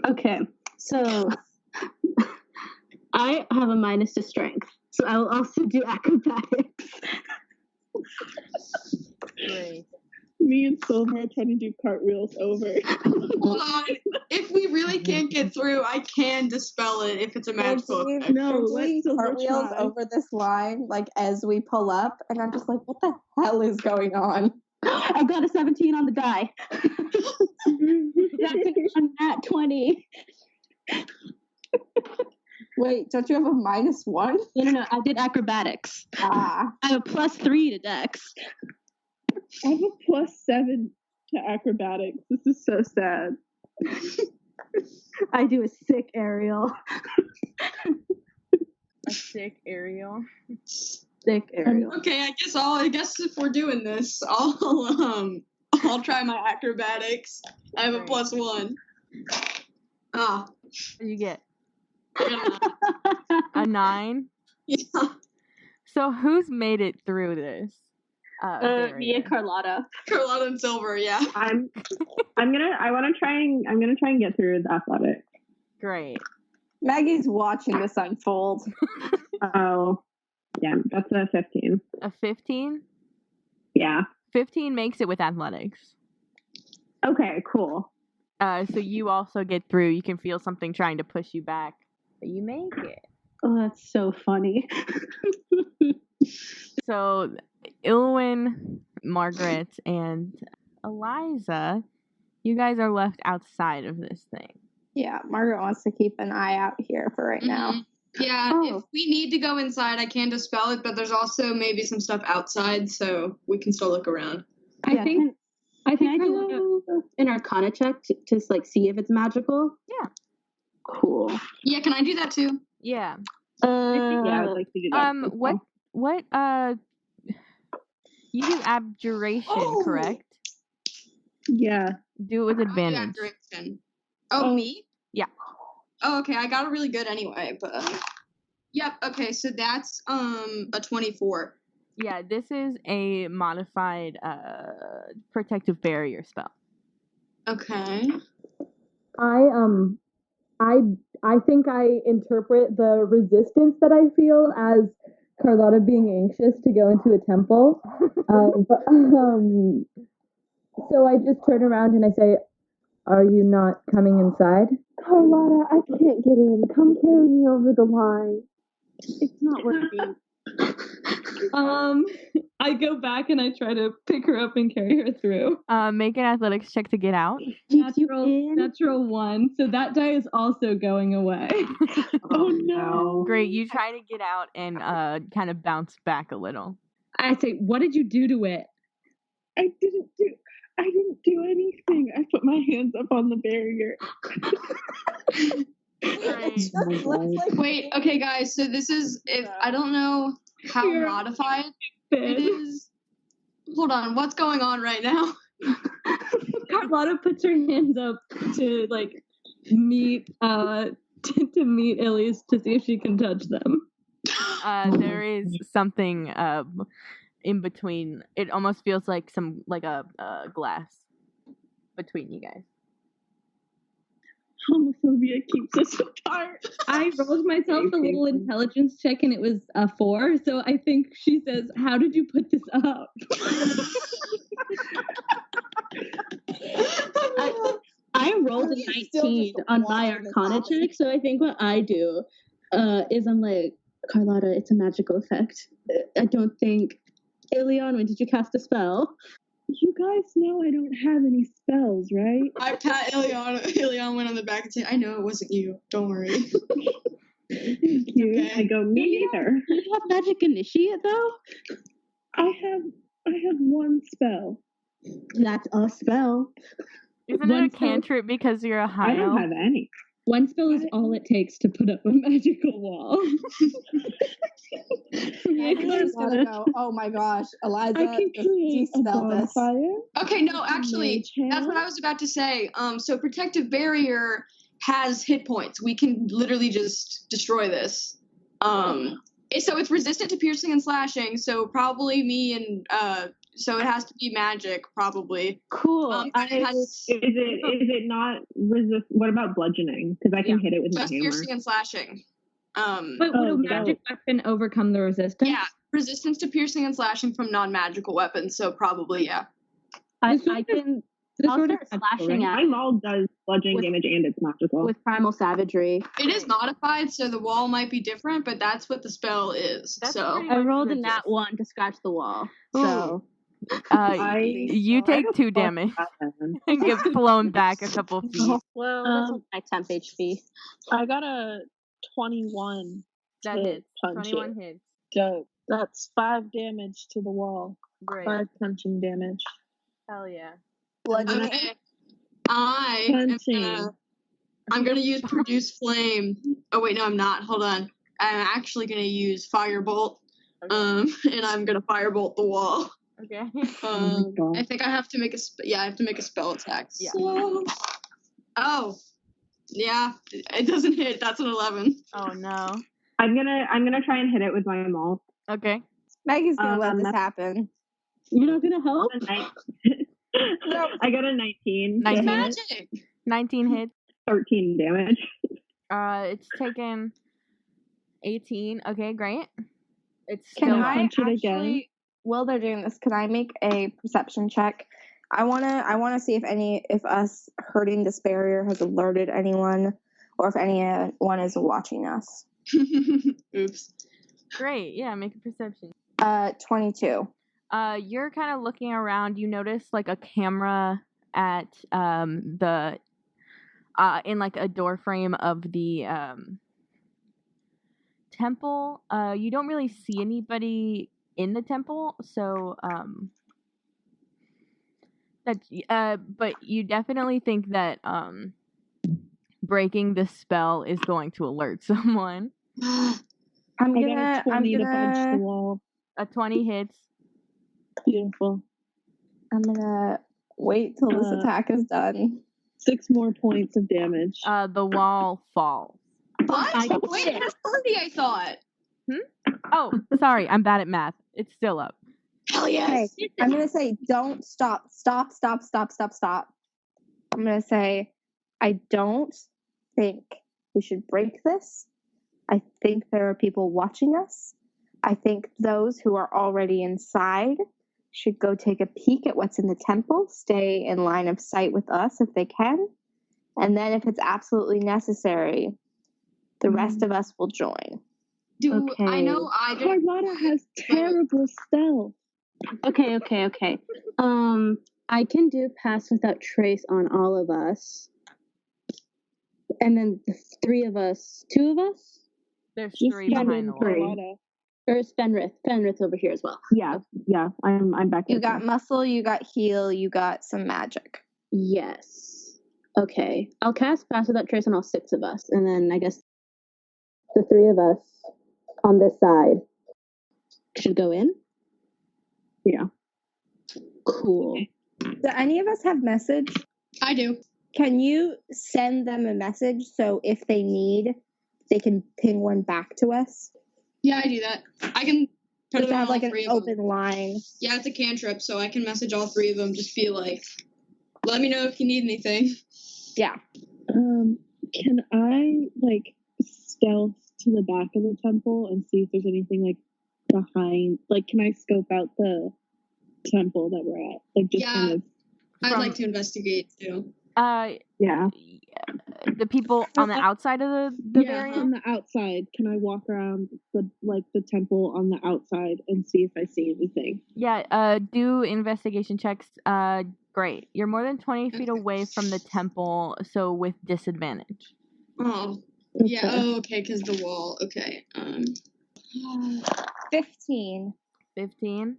Speaker 7: Okay, so I have a minus to strength, so I will also do acrobatics.
Speaker 1: Great.
Speaker 9: Me and Sylver are trying to do cartwheels over.
Speaker 3: Hold on. If we really can't get through, I can dispel it if it's a magical effect.
Speaker 9: No, let's
Speaker 10: cartwheels over this line as we pull up, and I'm just like, what the hell is going on?
Speaker 7: I got a 17 on the die. That's on that 20.
Speaker 10: Wait, don't you have a -1?
Speaker 7: No, I did acrobatics. I have a +3 to dex.
Speaker 9: I have a +7 to acrobatics. This is so sad.
Speaker 7: I do a sick aerial.
Speaker 1: A sick aerial.
Speaker 7: Sick aerial.
Speaker 3: Okay, I guess if we're doing this, I'll try my acrobatics I have a
Speaker 1: Great.
Speaker 3: +1. Ah,
Speaker 1: What did you get?
Speaker 3: I
Speaker 1: A 9?
Speaker 3: yeah.
Speaker 1: So who's made it through this?
Speaker 7: Me and Karlotta.
Speaker 3: Karlotta and Sylver, yeah.
Speaker 5: I'm gonna try and get through the athletic.
Speaker 1: Great.
Speaker 10: Maggie's watching this unfold.
Speaker 5: Oh, yeah, that's a 15.
Speaker 1: A 15?
Speaker 5: Yeah.
Speaker 1: 15 makes it with athletics.
Speaker 5: Okay, cool.
Speaker 1: So you also get through. You can feel something trying to push you back, but you make it.
Speaker 7: Oh, that's so funny.
Speaker 1: So Illiawen, Margaret, and Eliza, you guys are left outside of this thing.
Speaker 10: Yeah, Margaret wants to keep an eye out here for right now.
Speaker 3: Yeah,
Speaker 10: Oh.
Speaker 3: if we need to go inside, I can dispel it, but there's also maybe some stuff outside, so we can still look around.
Speaker 6: I think
Speaker 7: Can I do an Arcana check to like see if it's magical?
Speaker 1: Yeah.
Speaker 7: Cool.
Speaker 3: Yeah, can I do that too?
Speaker 1: Yeah.
Speaker 5: Yeah, I'd like to do that. as well.
Speaker 1: What you do abjuration, correct?
Speaker 5: Yeah.
Speaker 1: Do it with
Speaker 3: I'll do
Speaker 1: advantage.
Speaker 3: abjuration. Oh, me?
Speaker 1: Yeah.
Speaker 3: Oh, okay, I got it really good anyway, but yep, okay, so that's a 24.
Speaker 1: Yeah, this is a modified protective barrier spell.
Speaker 3: Okay.
Speaker 11: I think I interpret the resistance that I feel as Karlotta being anxious to go into a temple. So I just turn around and I say, "Are you not coming inside?"
Speaker 9: Karlotta, I can't get in. Come carry me over the line. It's not working.
Speaker 6: I go back and I try to pick her up and carry her through.
Speaker 1: Make an athletics check to get out.
Speaker 6: Natural 1. So that die is also going away.
Speaker 5: Oh no.
Speaker 1: Great. You try to get out and kind of bounce back a little.
Speaker 6: I say, what did you do to it?
Speaker 5: I didn't do anything. I put my hands up on the barrier.
Speaker 1: Great.
Speaker 3: Wait, okay, guys, so this is, if I don't know how modified it is. Hold on, what's going on right now?
Speaker 6: Karlotta puts her hands up to like meet to meet Ilias to see if she can touch them.
Speaker 1: There is something in between. It almost feels like a glass between you guys.
Speaker 5: Homophobia keeps us apart.
Speaker 6: I rolled myself a little intelligence check and it was a 4. So I think she says, "How did you put this up?"
Speaker 7: I rolled a 19 on my Arcana check, so I think what I do is I'm like, Karlotta, it's a magical effect. I don't think. Illiawen, did you cast a spell?
Speaker 5: You guys know I don't have any spells, right?
Speaker 3: I pat Illiawen on the back and say, I know it wasn't you. Don't worry.
Speaker 5: Thank you.
Speaker 3: Okay.
Speaker 5: I go, me neither.
Speaker 7: Do you have magic initiate though?
Speaker 5: I have one spell.
Speaker 7: That's a spell.
Speaker 1: Isn't it a cantrip because you're a high
Speaker 5: I don't
Speaker 1: elf?
Speaker 5: have any.
Speaker 6: One spell is all it takes to put up a magical wall.
Speaker 10: Eliza's gonna go, oh my gosh, Eliza,
Speaker 5: I can
Speaker 10: just
Speaker 5: create a
Speaker 10: de-spell this.
Speaker 5: bonfire.
Speaker 3: Okay, no, actually, that's what I was about to say. So protective barrier has hit points. We can literally just destroy this. So it's resistant to piercing and slashing. So probably me and so it has to be magic, probably.
Speaker 7: Cool.
Speaker 5: Is it not resist? What about bludgeoning? Because I can hit it with my
Speaker 3: just
Speaker 5: hammer.
Speaker 3: piercing and slashing.
Speaker 6: But would a magic weapon overcome the resistance?
Speaker 3: Yeah, resistance to piercing and slashing from non-magical weapons. So probably, yeah.
Speaker 7: I can. I'll start slashing at
Speaker 5: My maul does bludgeoning damage and it's magical.
Speaker 7: with primal savagery.
Speaker 3: It is modified, so the wall might be different, but that's what the spell is.
Speaker 1: That's
Speaker 3: so
Speaker 1: pretty
Speaker 7: I
Speaker 1: much
Speaker 7: rolled a
Speaker 1: resist.
Speaker 7: nat 1 to scratch the wall. So
Speaker 1: You take 2 damage and get flown back a couple feet.
Speaker 7: well, that's like my temp HP.
Speaker 9: I got a 21.
Speaker 1: That
Speaker 9: to
Speaker 1: hits.
Speaker 9: punch
Speaker 1: 21
Speaker 9: it.
Speaker 1: hits.
Speaker 9: Dope. That's 5 damage to the wall.
Speaker 1: Great.
Speaker 9: 5 punching damage.
Speaker 1: Hell yeah.
Speaker 3: okay. I'm gonna use produce flame. Oh wait, no, I'm not. Hold on. I'm actually gonna use firebolt. And I'm gonna firebolt the wall.
Speaker 1: Okay.
Speaker 3: I think I have to make I have to make a spell attack.
Speaker 1: Yeah.
Speaker 3: So... Oh. Yeah, it doesn't hit. That's an 11.
Speaker 1: Oh no.
Speaker 4: I'm gonna try and hit it with my maul.
Speaker 1: Okay.
Speaker 10: Maggie's gonna let this happen.
Speaker 6: You're not gonna help?
Speaker 10: No.
Speaker 4: I got a 19.
Speaker 1: Nice
Speaker 4: to hit.
Speaker 3: Magic!
Speaker 1: 19 hits.
Speaker 4: 13 damage.
Speaker 1: It's taken 18. Okay, great. It's
Speaker 10: Can
Speaker 1: still
Speaker 10: I
Speaker 1: up.
Speaker 10: actually, while they're doing this, can I make a perception check? I wanna see if us hurting this barrier has alerted anyone, or if anyone is watching us.
Speaker 3: Oops.
Speaker 1: Great. Yeah, make a perception.
Speaker 10: 22.
Speaker 1: You're kind of looking around. You notice like a camera at the in like a door frame of the temple. You don't really see anybody in the temple, so but you definitely think that breaking the spell is going to alert someone.
Speaker 10: I'm
Speaker 9: I got a 20 to punch the wall.
Speaker 1: A 20 hits.
Speaker 9: Beautiful.
Speaker 10: I'm gonna wait till this attack is done.
Speaker 9: 6 more points of damage.
Speaker 1: The wall falls.
Speaker 3: What? Wait, it has 30, I thought.
Speaker 1: Oh, sorry, I'm bad at math. It's still up.
Speaker 3: Hell yes.
Speaker 10: Okay, I'm gonna say don't stop. I'm gonna say I don't think we should break this. I think there are people watching us. I think those who are already inside should go take a peek at what's in the temple, stay in line of sight with us if they can, and then if it's absolutely necessary, the rest of us will join.
Speaker 3: I know I did.
Speaker 9: Karlotta has terrible stealth.
Speaker 7: Okay. I can do pass without trace on all of us. And then the 2 of us?
Speaker 1: There's
Speaker 9: Just
Speaker 1: 3 behind the wall.
Speaker 9: Karlotta.
Speaker 7: There's Fenrith. Fenrith's over here as well.
Speaker 4: Yeah. I'm back.
Speaker 10: You got muscle, you got heal, you got some magic.
Speaker 7: Yes. Okay. I'll cast pass without trace on all 6 of us. And then I guess the 3 of us on this side should go in.
Speaker 4: Yeah.
Speaker 7: Cool.
Speaker 10: Do any of us have message?
Speaker 3: I do.
Speaker 10: Can you send them a message so if they need, they can ping one back to us?
Speaker 3: Yeah, I do that. I can put
Speaker 10: Does
Speaker 3: it
Speaker 10: it
Speaker 3: on
Speaker 10: have
Speaker 3: all
Speaker 10: like an
Speaker 3: 3 of them.
Speaker 10: open line?
Speaker 3: Yeah, it's a cantrip, so I can message all 3 of them. Just be like, let me know if you need anything.
Speaker 10: Yeah.
Speaker 9: Can I like stealth to the back of the temple and see if there's anything like behind? Like, can I scope out the temple that we're at? Like, just kind of.
Speaker 3: I'd like to investigate too.
Speaker 9: Yeah.
Speaker 1: The people on the outside of the barrier?
Speaker 9: On the outside. Can I walk around the temple on the outside and see if I see anything?
Speaker 1: Yeah, do investigation checks. Great. You're more than 20 feet away from the temple, so with disadvantage.
Speaker 3: Oh. Yeah, oh, okay, because the wall. Okay.
Speaker 10: 15.
Speaker 1: 15?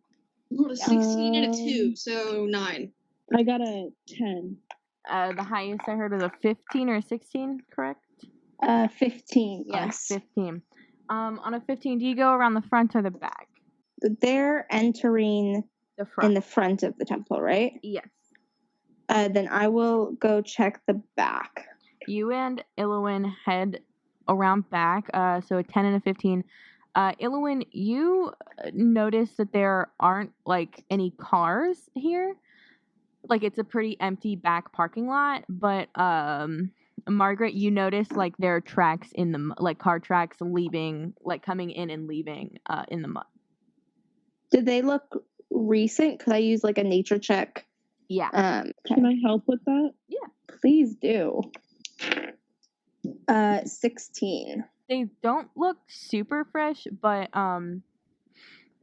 Speaker 3: Rolled a 16 and a 2, so 9.
Speaker 9: I got a 10.
Speaker 1: The highest I heard was a 15 or a 16, correct?
Speaker 10: 15, yes.
Speaker 1: 15. On a 15, do you go around the front or the back?
Speaker 10: They're entering
Speaker 1: the front.
Speaker 10: In the front of the temple, right?
Speaker 1: Yes.
Speaker 10: Then I will go check the back.
Speaker 1: You and Illiawen head around back, so a 10 and a 15. Illiawen, you notice that there aren't, like, any cars here. Like, it's a pretty empty back parking lot, but, Margaret, you notice, like, there are tracks in the, like, car tracks leaving, like, coming in and leaving, in the mud.
Speaker 10: Did they look recent? Could I use, like, a nature check?
Speaker 1: Yeah.
Speaker 9: Can I help with that?
Speaker 1: Yeah.
Speaker 10: Please do. 16.
Speaker 1: They don't look super fresh, but,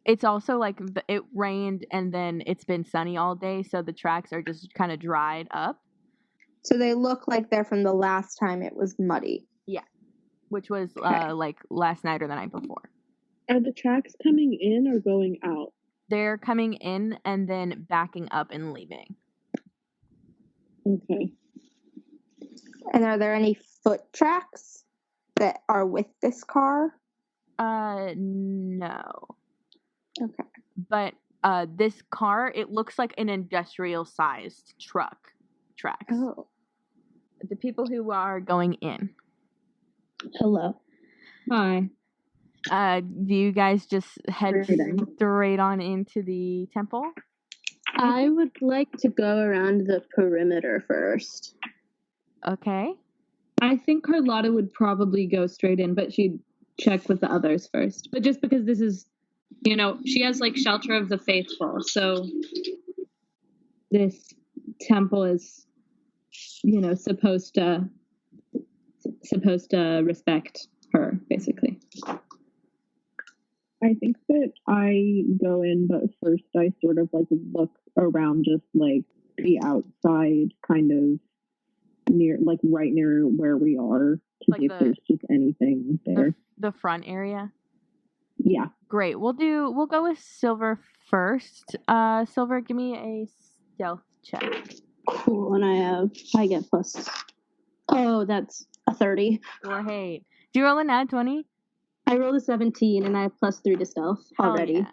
Speaker 1: it's also like it rained and then it's been sunny all day, so the tracks are just kind of dried up.
Speaker 10: So they look like they're from the last time it was muddy.
Speaker 1: Yeah, which was like last night or the night before.
Speaker 9: Are the tracks coming in or going out?
Speaker 1: They're coming in and then backing up and leaving.
Speaker 9: Okay.
Speaker 10: And are there any foot tracks that are with this car?
Speaker 1: No.
Speaker 10: Okay.
Speaker 1: But this car, it looks like an industrial-sized tracks.
Speaker 7: Oh.
Speaker 1: The people who are going in.
Speaker 7: Hello.
Speaker 6: Hi.
Speaker 1: Do you guys just head straight on into the temple?
Speaker 7: I would like to go around the perimeter first.
Speaker 1: Okay.
Speaker 6: I think Karlotta would probably go straight in, but she'd check with the others first. But just because this is, she has like shelter of the faithful, so this temple is, supposed to respect her, basically.
Speaker 9: I think that I go in, but first I sort of like look around just like the outside, kind of near, like right near where we are, to
Speaker 1: Like
Speaker 9: see if there's just anything there.
Speaker 1: The front area?
Speaker 9: Yeah.
Speaker 1: Great. We'll go with Sylver first. Sylver, give me a stealth check.
Speaker 7: Cool, and I get plus. Oh, that's a 30.
Speaker 1: Great. Do you roll a nat 20?
Speaker 7: I rolled a 17, and I have plus 3 to stealth already.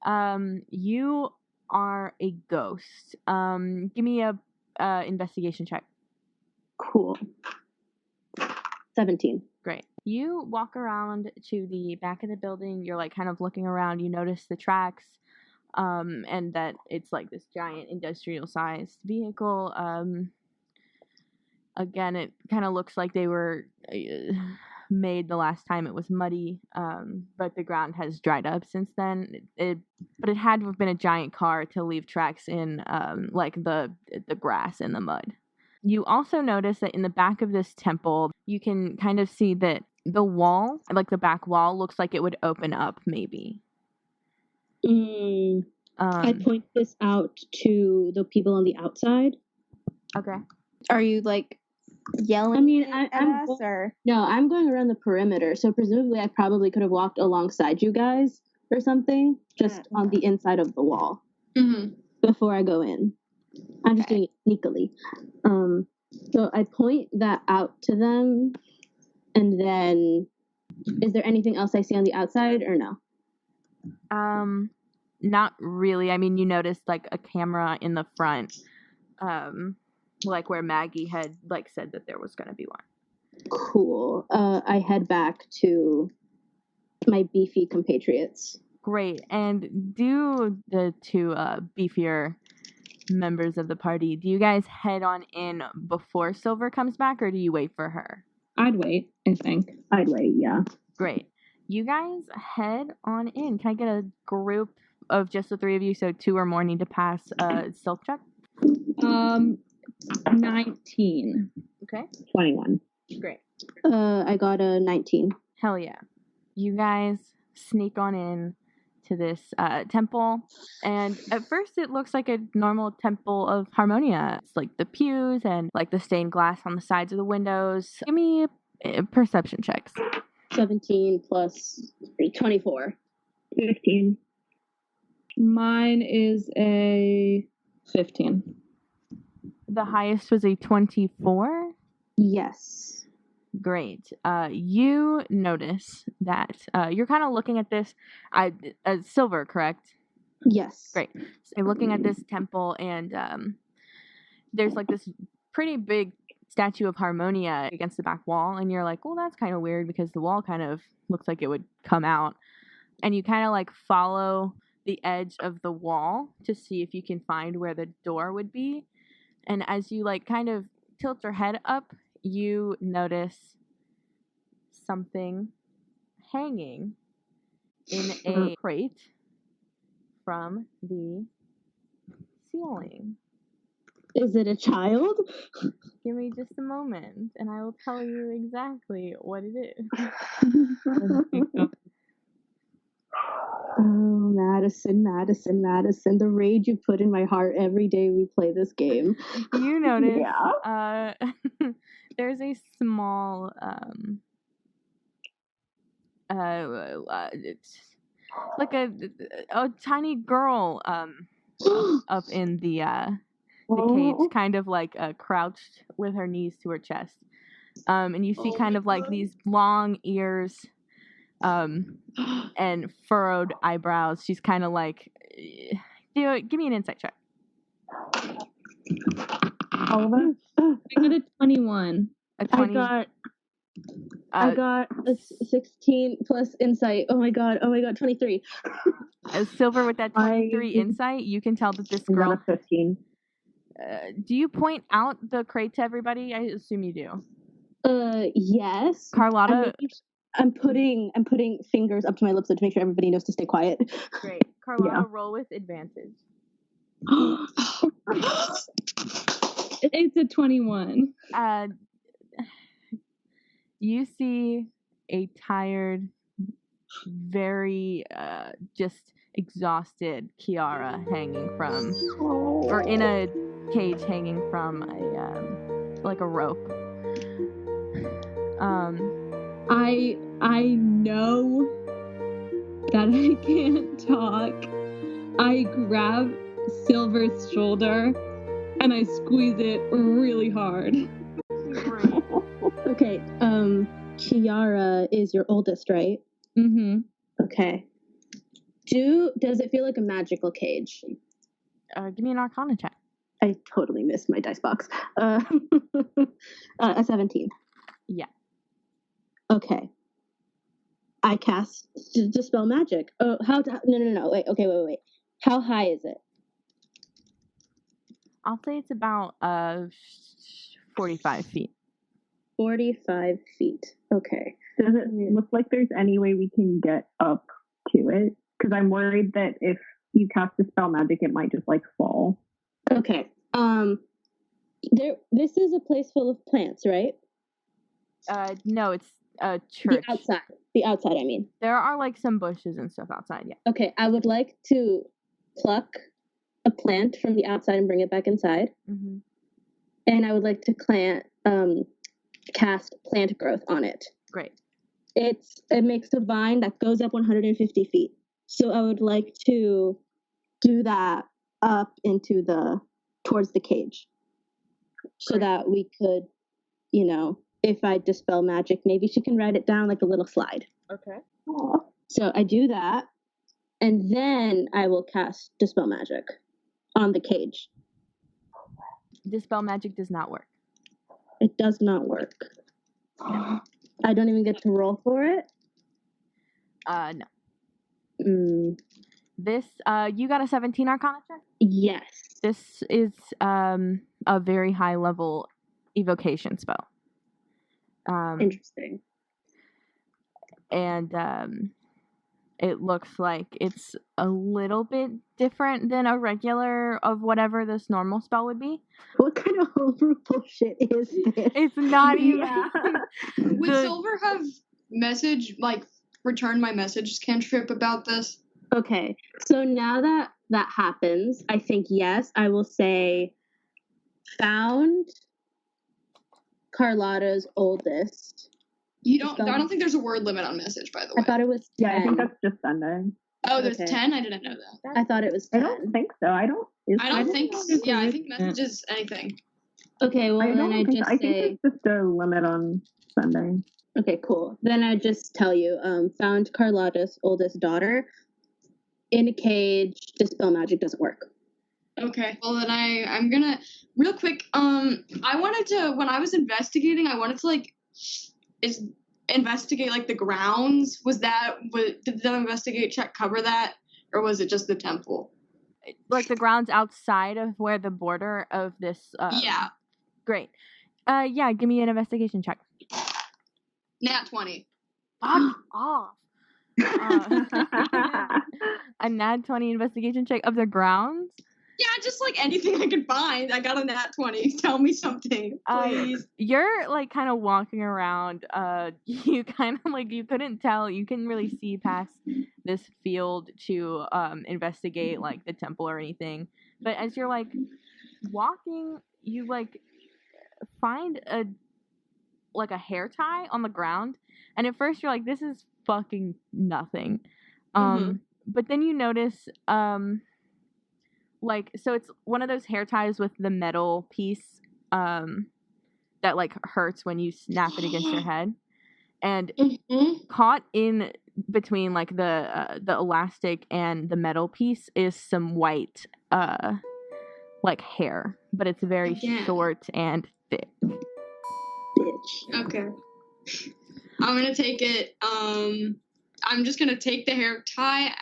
Speaker 1: Yeah. You are a ghost. Give me a investigation check.
Speaker 7: Cool. 17.
Speaker 1: Great. You walk around to the back of the building. You're like kind of looking around. You notice the tracks, and that it's like this giant industrial-sized vehicle. Again, it kind of looks like they were made the last time it was muddy, but the ground has dried up since then. But it had to have been a giant car to leave tracks in like the grass and the mud. You also notice that in the back of this temple, you can kind of see that the wall, like the back wall, looks like it would open up maybe.
Speaker 7: I point this out to the people on the outside.
Speaker 1: Okay.
Speaker 10: Are you like yelling?
Speaker 7: I mean,
Speaker 10: at
Speaker 7: I'm
Speaker 10: us, or
Speaker 7: no, I'm going around the perimeter, so presumably I probably could have walked alongside you guys or something, just on the inside of the wall before I go in. I'm just doing it sneakily. So I point that out to them, and then is there anything else I see on the outside or no?
Speaker 1: Not really. I mean, you noticed like a camera in the front, like where Maggie had like said that there was going to be one.
Speaker 7: Cool. I head back to my beefy compatriots.
Speaker 1: Great. And do the two beefier members of the party, do you guys head on in before Sylver comes back, or do you wait for her?
Speaker 6: I'd wait, I think.
Speaker 9: I'd wait, yeah.
Speaker 1: Great. You guys head on in. Can I get a group of just the three of you, so 2 or more need to pass a stealth check?
Speaker 6: 19.
Speaker 1: Okay.
Speaker 9: 21.
Speaker 1: Great.
Speaker 7: I got a 19.
Speaker 1: Hell yeah. You guys sneak on in to this temple, and at first it looks like a normal temple of Harmonia. It's like the pews and like the stained glass on the sides of the windows. Give me perception checks.
Speaker 7: 17 plus 24.
Speaker 9: 15.
Speaker 6: Mine is a 15.
Speaker 1: The highest was a 24?
Speaker 7: Yes.
Speaker 1: Great. You notice that you're kind of looking at this. Sylver, correct?
Speaker 7: Yes.
Speaker 1: Great. So you're looking at this temple, and there's like this pretty big statue of Harmonia against the back wall, and you're like, well, that's kind of weird because the wall kind of looks like it would come out. And you kind of like follow the edge of the wall to see if you can find where the door would be. And as you like kind of tilt your head up, you notice something hanging in a crate from the ceiling.
Speaker 7: Is it a child?
Speaker 1: Give me just a moment, and I will tell you exactly what it is.
Speaker 7: Oh, Madison, Madison, Madison, the rage you put in my heart every day we play this game.
Speaker 1: You notice there's a small it's like a tiny girl up in the cage, kind of like crouched with her knees to her chest, and you see kind of like these long ears and furrowed eyebrows. She's kind of like, give me an insight check.
Speaker 5: All of us?
Speaker 6: I got a 21.
Speaker 1: A 20.
Speaker 7: I got a 16 plus insight. Oh my god, 23.
Speaker 1: Sylver, with that 23 insight, you can tell that this girl.
Speaker 5: Got a 15.
Speaker 1: Do you point out the crate to everybody? I assume you do.
Speaker 7: Yes.
Speaker 1: Karlotta.
Speaker 7: I'm putting fingers up to my lips to make sure everybody knows to stay quiet.
Speaker 1: Great. Karlotta, roll with advantage.
Speaker 6: It's a 21.
Speaker 1: You see a tired, very just exhausted Kiara hanging from, or in a cage hanging from a rope.
Speaker 6: I know that I can't talk. I grab Sylver's shoulder and I squeeze it really hard.
Speaker 7: Okay, Kiara is your oldest, right?
Speaker 6: Mm-hmm.
Speaker 7: Okay. Does it feel like a magical cage?
Speaker 1: Give me an Arcana check.
Speaker 7: I totally missed my dice box. A 17.
Speaker 1: Yeah.
Speaker 7: Okay. I cast Dispel Magic. Oh, no. Wait. How high is it?
Speaker 1: I'll say it's about 45 feet.
Speaker 7: 45 feet. Okay.
Speaker 5: Does it look like there's any way we can get up to it? Because I'm worried that if you cast Dispel Magic, it might just fall.
Speaker 7: Okay. This is a place full of plants, right?
Speaker 1: No, it's a church.
Speaker 7: The outside, I mean.
Speaker 1: There are some bushes and stuff outside, yeah.
Speaker 7: Okay, I would like to pluck a plant from the outside and bring it back inside.
Speaker 1: Mm-hmm.
Speaker 7: And I would like to cast plant growth on it.
Speaker 1: Great.
Speaker 7: It makes a vine that goes up 150 feet. So I would like to do that up towards the cage. So that we could, if I dispel magic, maybe she can ride it down like a little slide.
Speaker 1: Okay.
Speaker 7: Aww. So I do that, and then I will cast Dispel Magic on the cage.
Speaker 1: Dispel Magic does not work.
Speaker 7: It does not work. I don't even get to roll for it?
Speaker 1: No. This, you got a 17 Arcana check?
Speaker 7: Yes.
Speaker 1: This is a very high level evocation spell.
Speaker 7: Interesting.
Speaker 1: And it looks like it's a little bit different than a regular of whatever this normal spell would be.
Speaker 7: What kind of homebrew bullshit is this?
Speaker 1: It's not even.
Speaker 3: Would Sylver have return my message cantrip about this?
Speaker 7: Okay, so now that happens, I think yes, I will say found Karlotta's oldest.
Speaker 3: I don't think there's a word limit on message, by the way.
Speaker 7: I thought it was 10.
Speaker 5: Yeah, I think that's just sending.
Speaker 3: Oh, there's 10? I didn't know that.
Speaker 7: I thought it was 10.
Speaker 5: I don't think so. I think
Speaker 3: message is anything.
Speaker 7: Okay, well then I just
Speaker 5: I think it's just a limit on sending.
Speaker 7: Okay, cool. Then I just tell you, found Karlotta's oldest daughter in a cage. Dispel Magic doesn't work.
Speaker 3: Okay, well then I'm gonna real quick. I wanted to, when I was investigating, investigate the grounds. Did the investigate check cover that, or was it just the temple?
Speaker 1: The grounds outside of where the border of this.
Speaker 3: Yeah.
Speaker 1: Great. Yeah. Give me an investigation check.
Speaker 3: Nat 20.
Speaker 1: Fuck off. A nat 20 investigation check of the grounds?
Speaker 3: Yeah, just anything I could find. I got a nat 20. Tell me something, please.
Speaker 1: You're kind of walking around. You kind of you couldn't tell. You couldn't really see past this field to investigate the temple or anything. But as you're walking, you find a hair tie on the ground, and at first you're this is fucking nothing. But then you notice so it's one of those hair ties with the metal piece that hurts when you snap it against your head, and caught in between like the elastic and the metal piece is some white like hair, but it's very short and thick.
Speaker 7: Bitch.
Speaker 3: Okay. I'm gonna take it. I'm just gonna take the hair tie.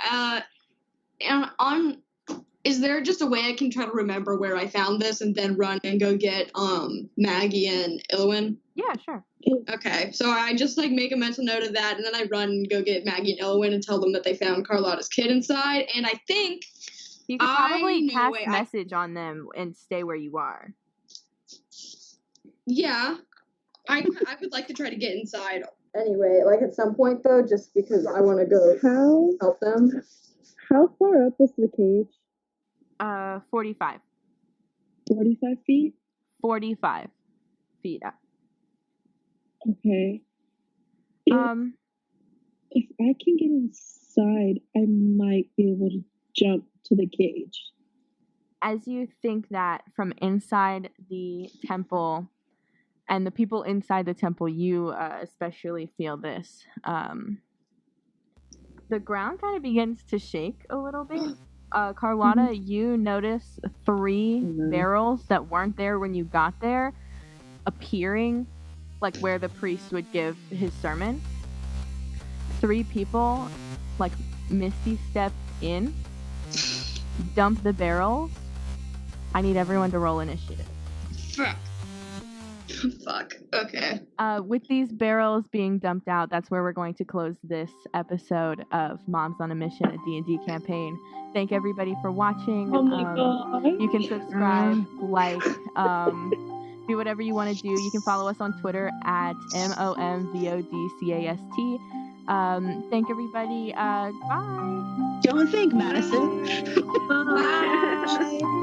Speaker 3: And is there just a way I can try to remember where I found this and then run and go get Maggie and Illiawen?
Speaker 1: Yeah, sure.
Speaker 3: Okay, so I just like make a mental note of that, and then I run and go get Maggie and Illiawen and tell them that they found Karlotta's kid inside. And I think
Speaker 1: you could probably cast message on them and stay where you are.
Speaker 3: Yeah, I would like to try to get inside.
Speaker 11: Anyway, like at some point though, just because I want to go help them.
Speaker 9: How far up was the cage?
Speaker 1: 45.
Speaker 9: 45 feet?
Speaker 1: 45 feet up.
Speaker 9: Okay. If I can get inside, I might be able to jump to the cage.
Speaker 1: As you think that from inside the temple, and the people inside the temple, you especially feel this. The ground kind of begins to shake a little bit. Karlotta, you notice 3 barrels that weren't there when you got there appearing like where the priest would give his sermon. 3 people like misty step in, dump the barrels. I need everyone to roll initiative.
Speaker 3: Fuck. Okay.
Speaker 1: With these barrels being dumped out, that's where we're going to close this episode of Moms on a Mission, a D&D campaign. Thank everybody for watching.
Speaker 9: Oh my god.
Speaker 1: You can subscribe, like, do whatever you want to do. You can follow us on Twitter at MOMVODCAST. Thank everybody. Bye.
Speaker 7: Don't think, Madison.
Speaker 1: Bye.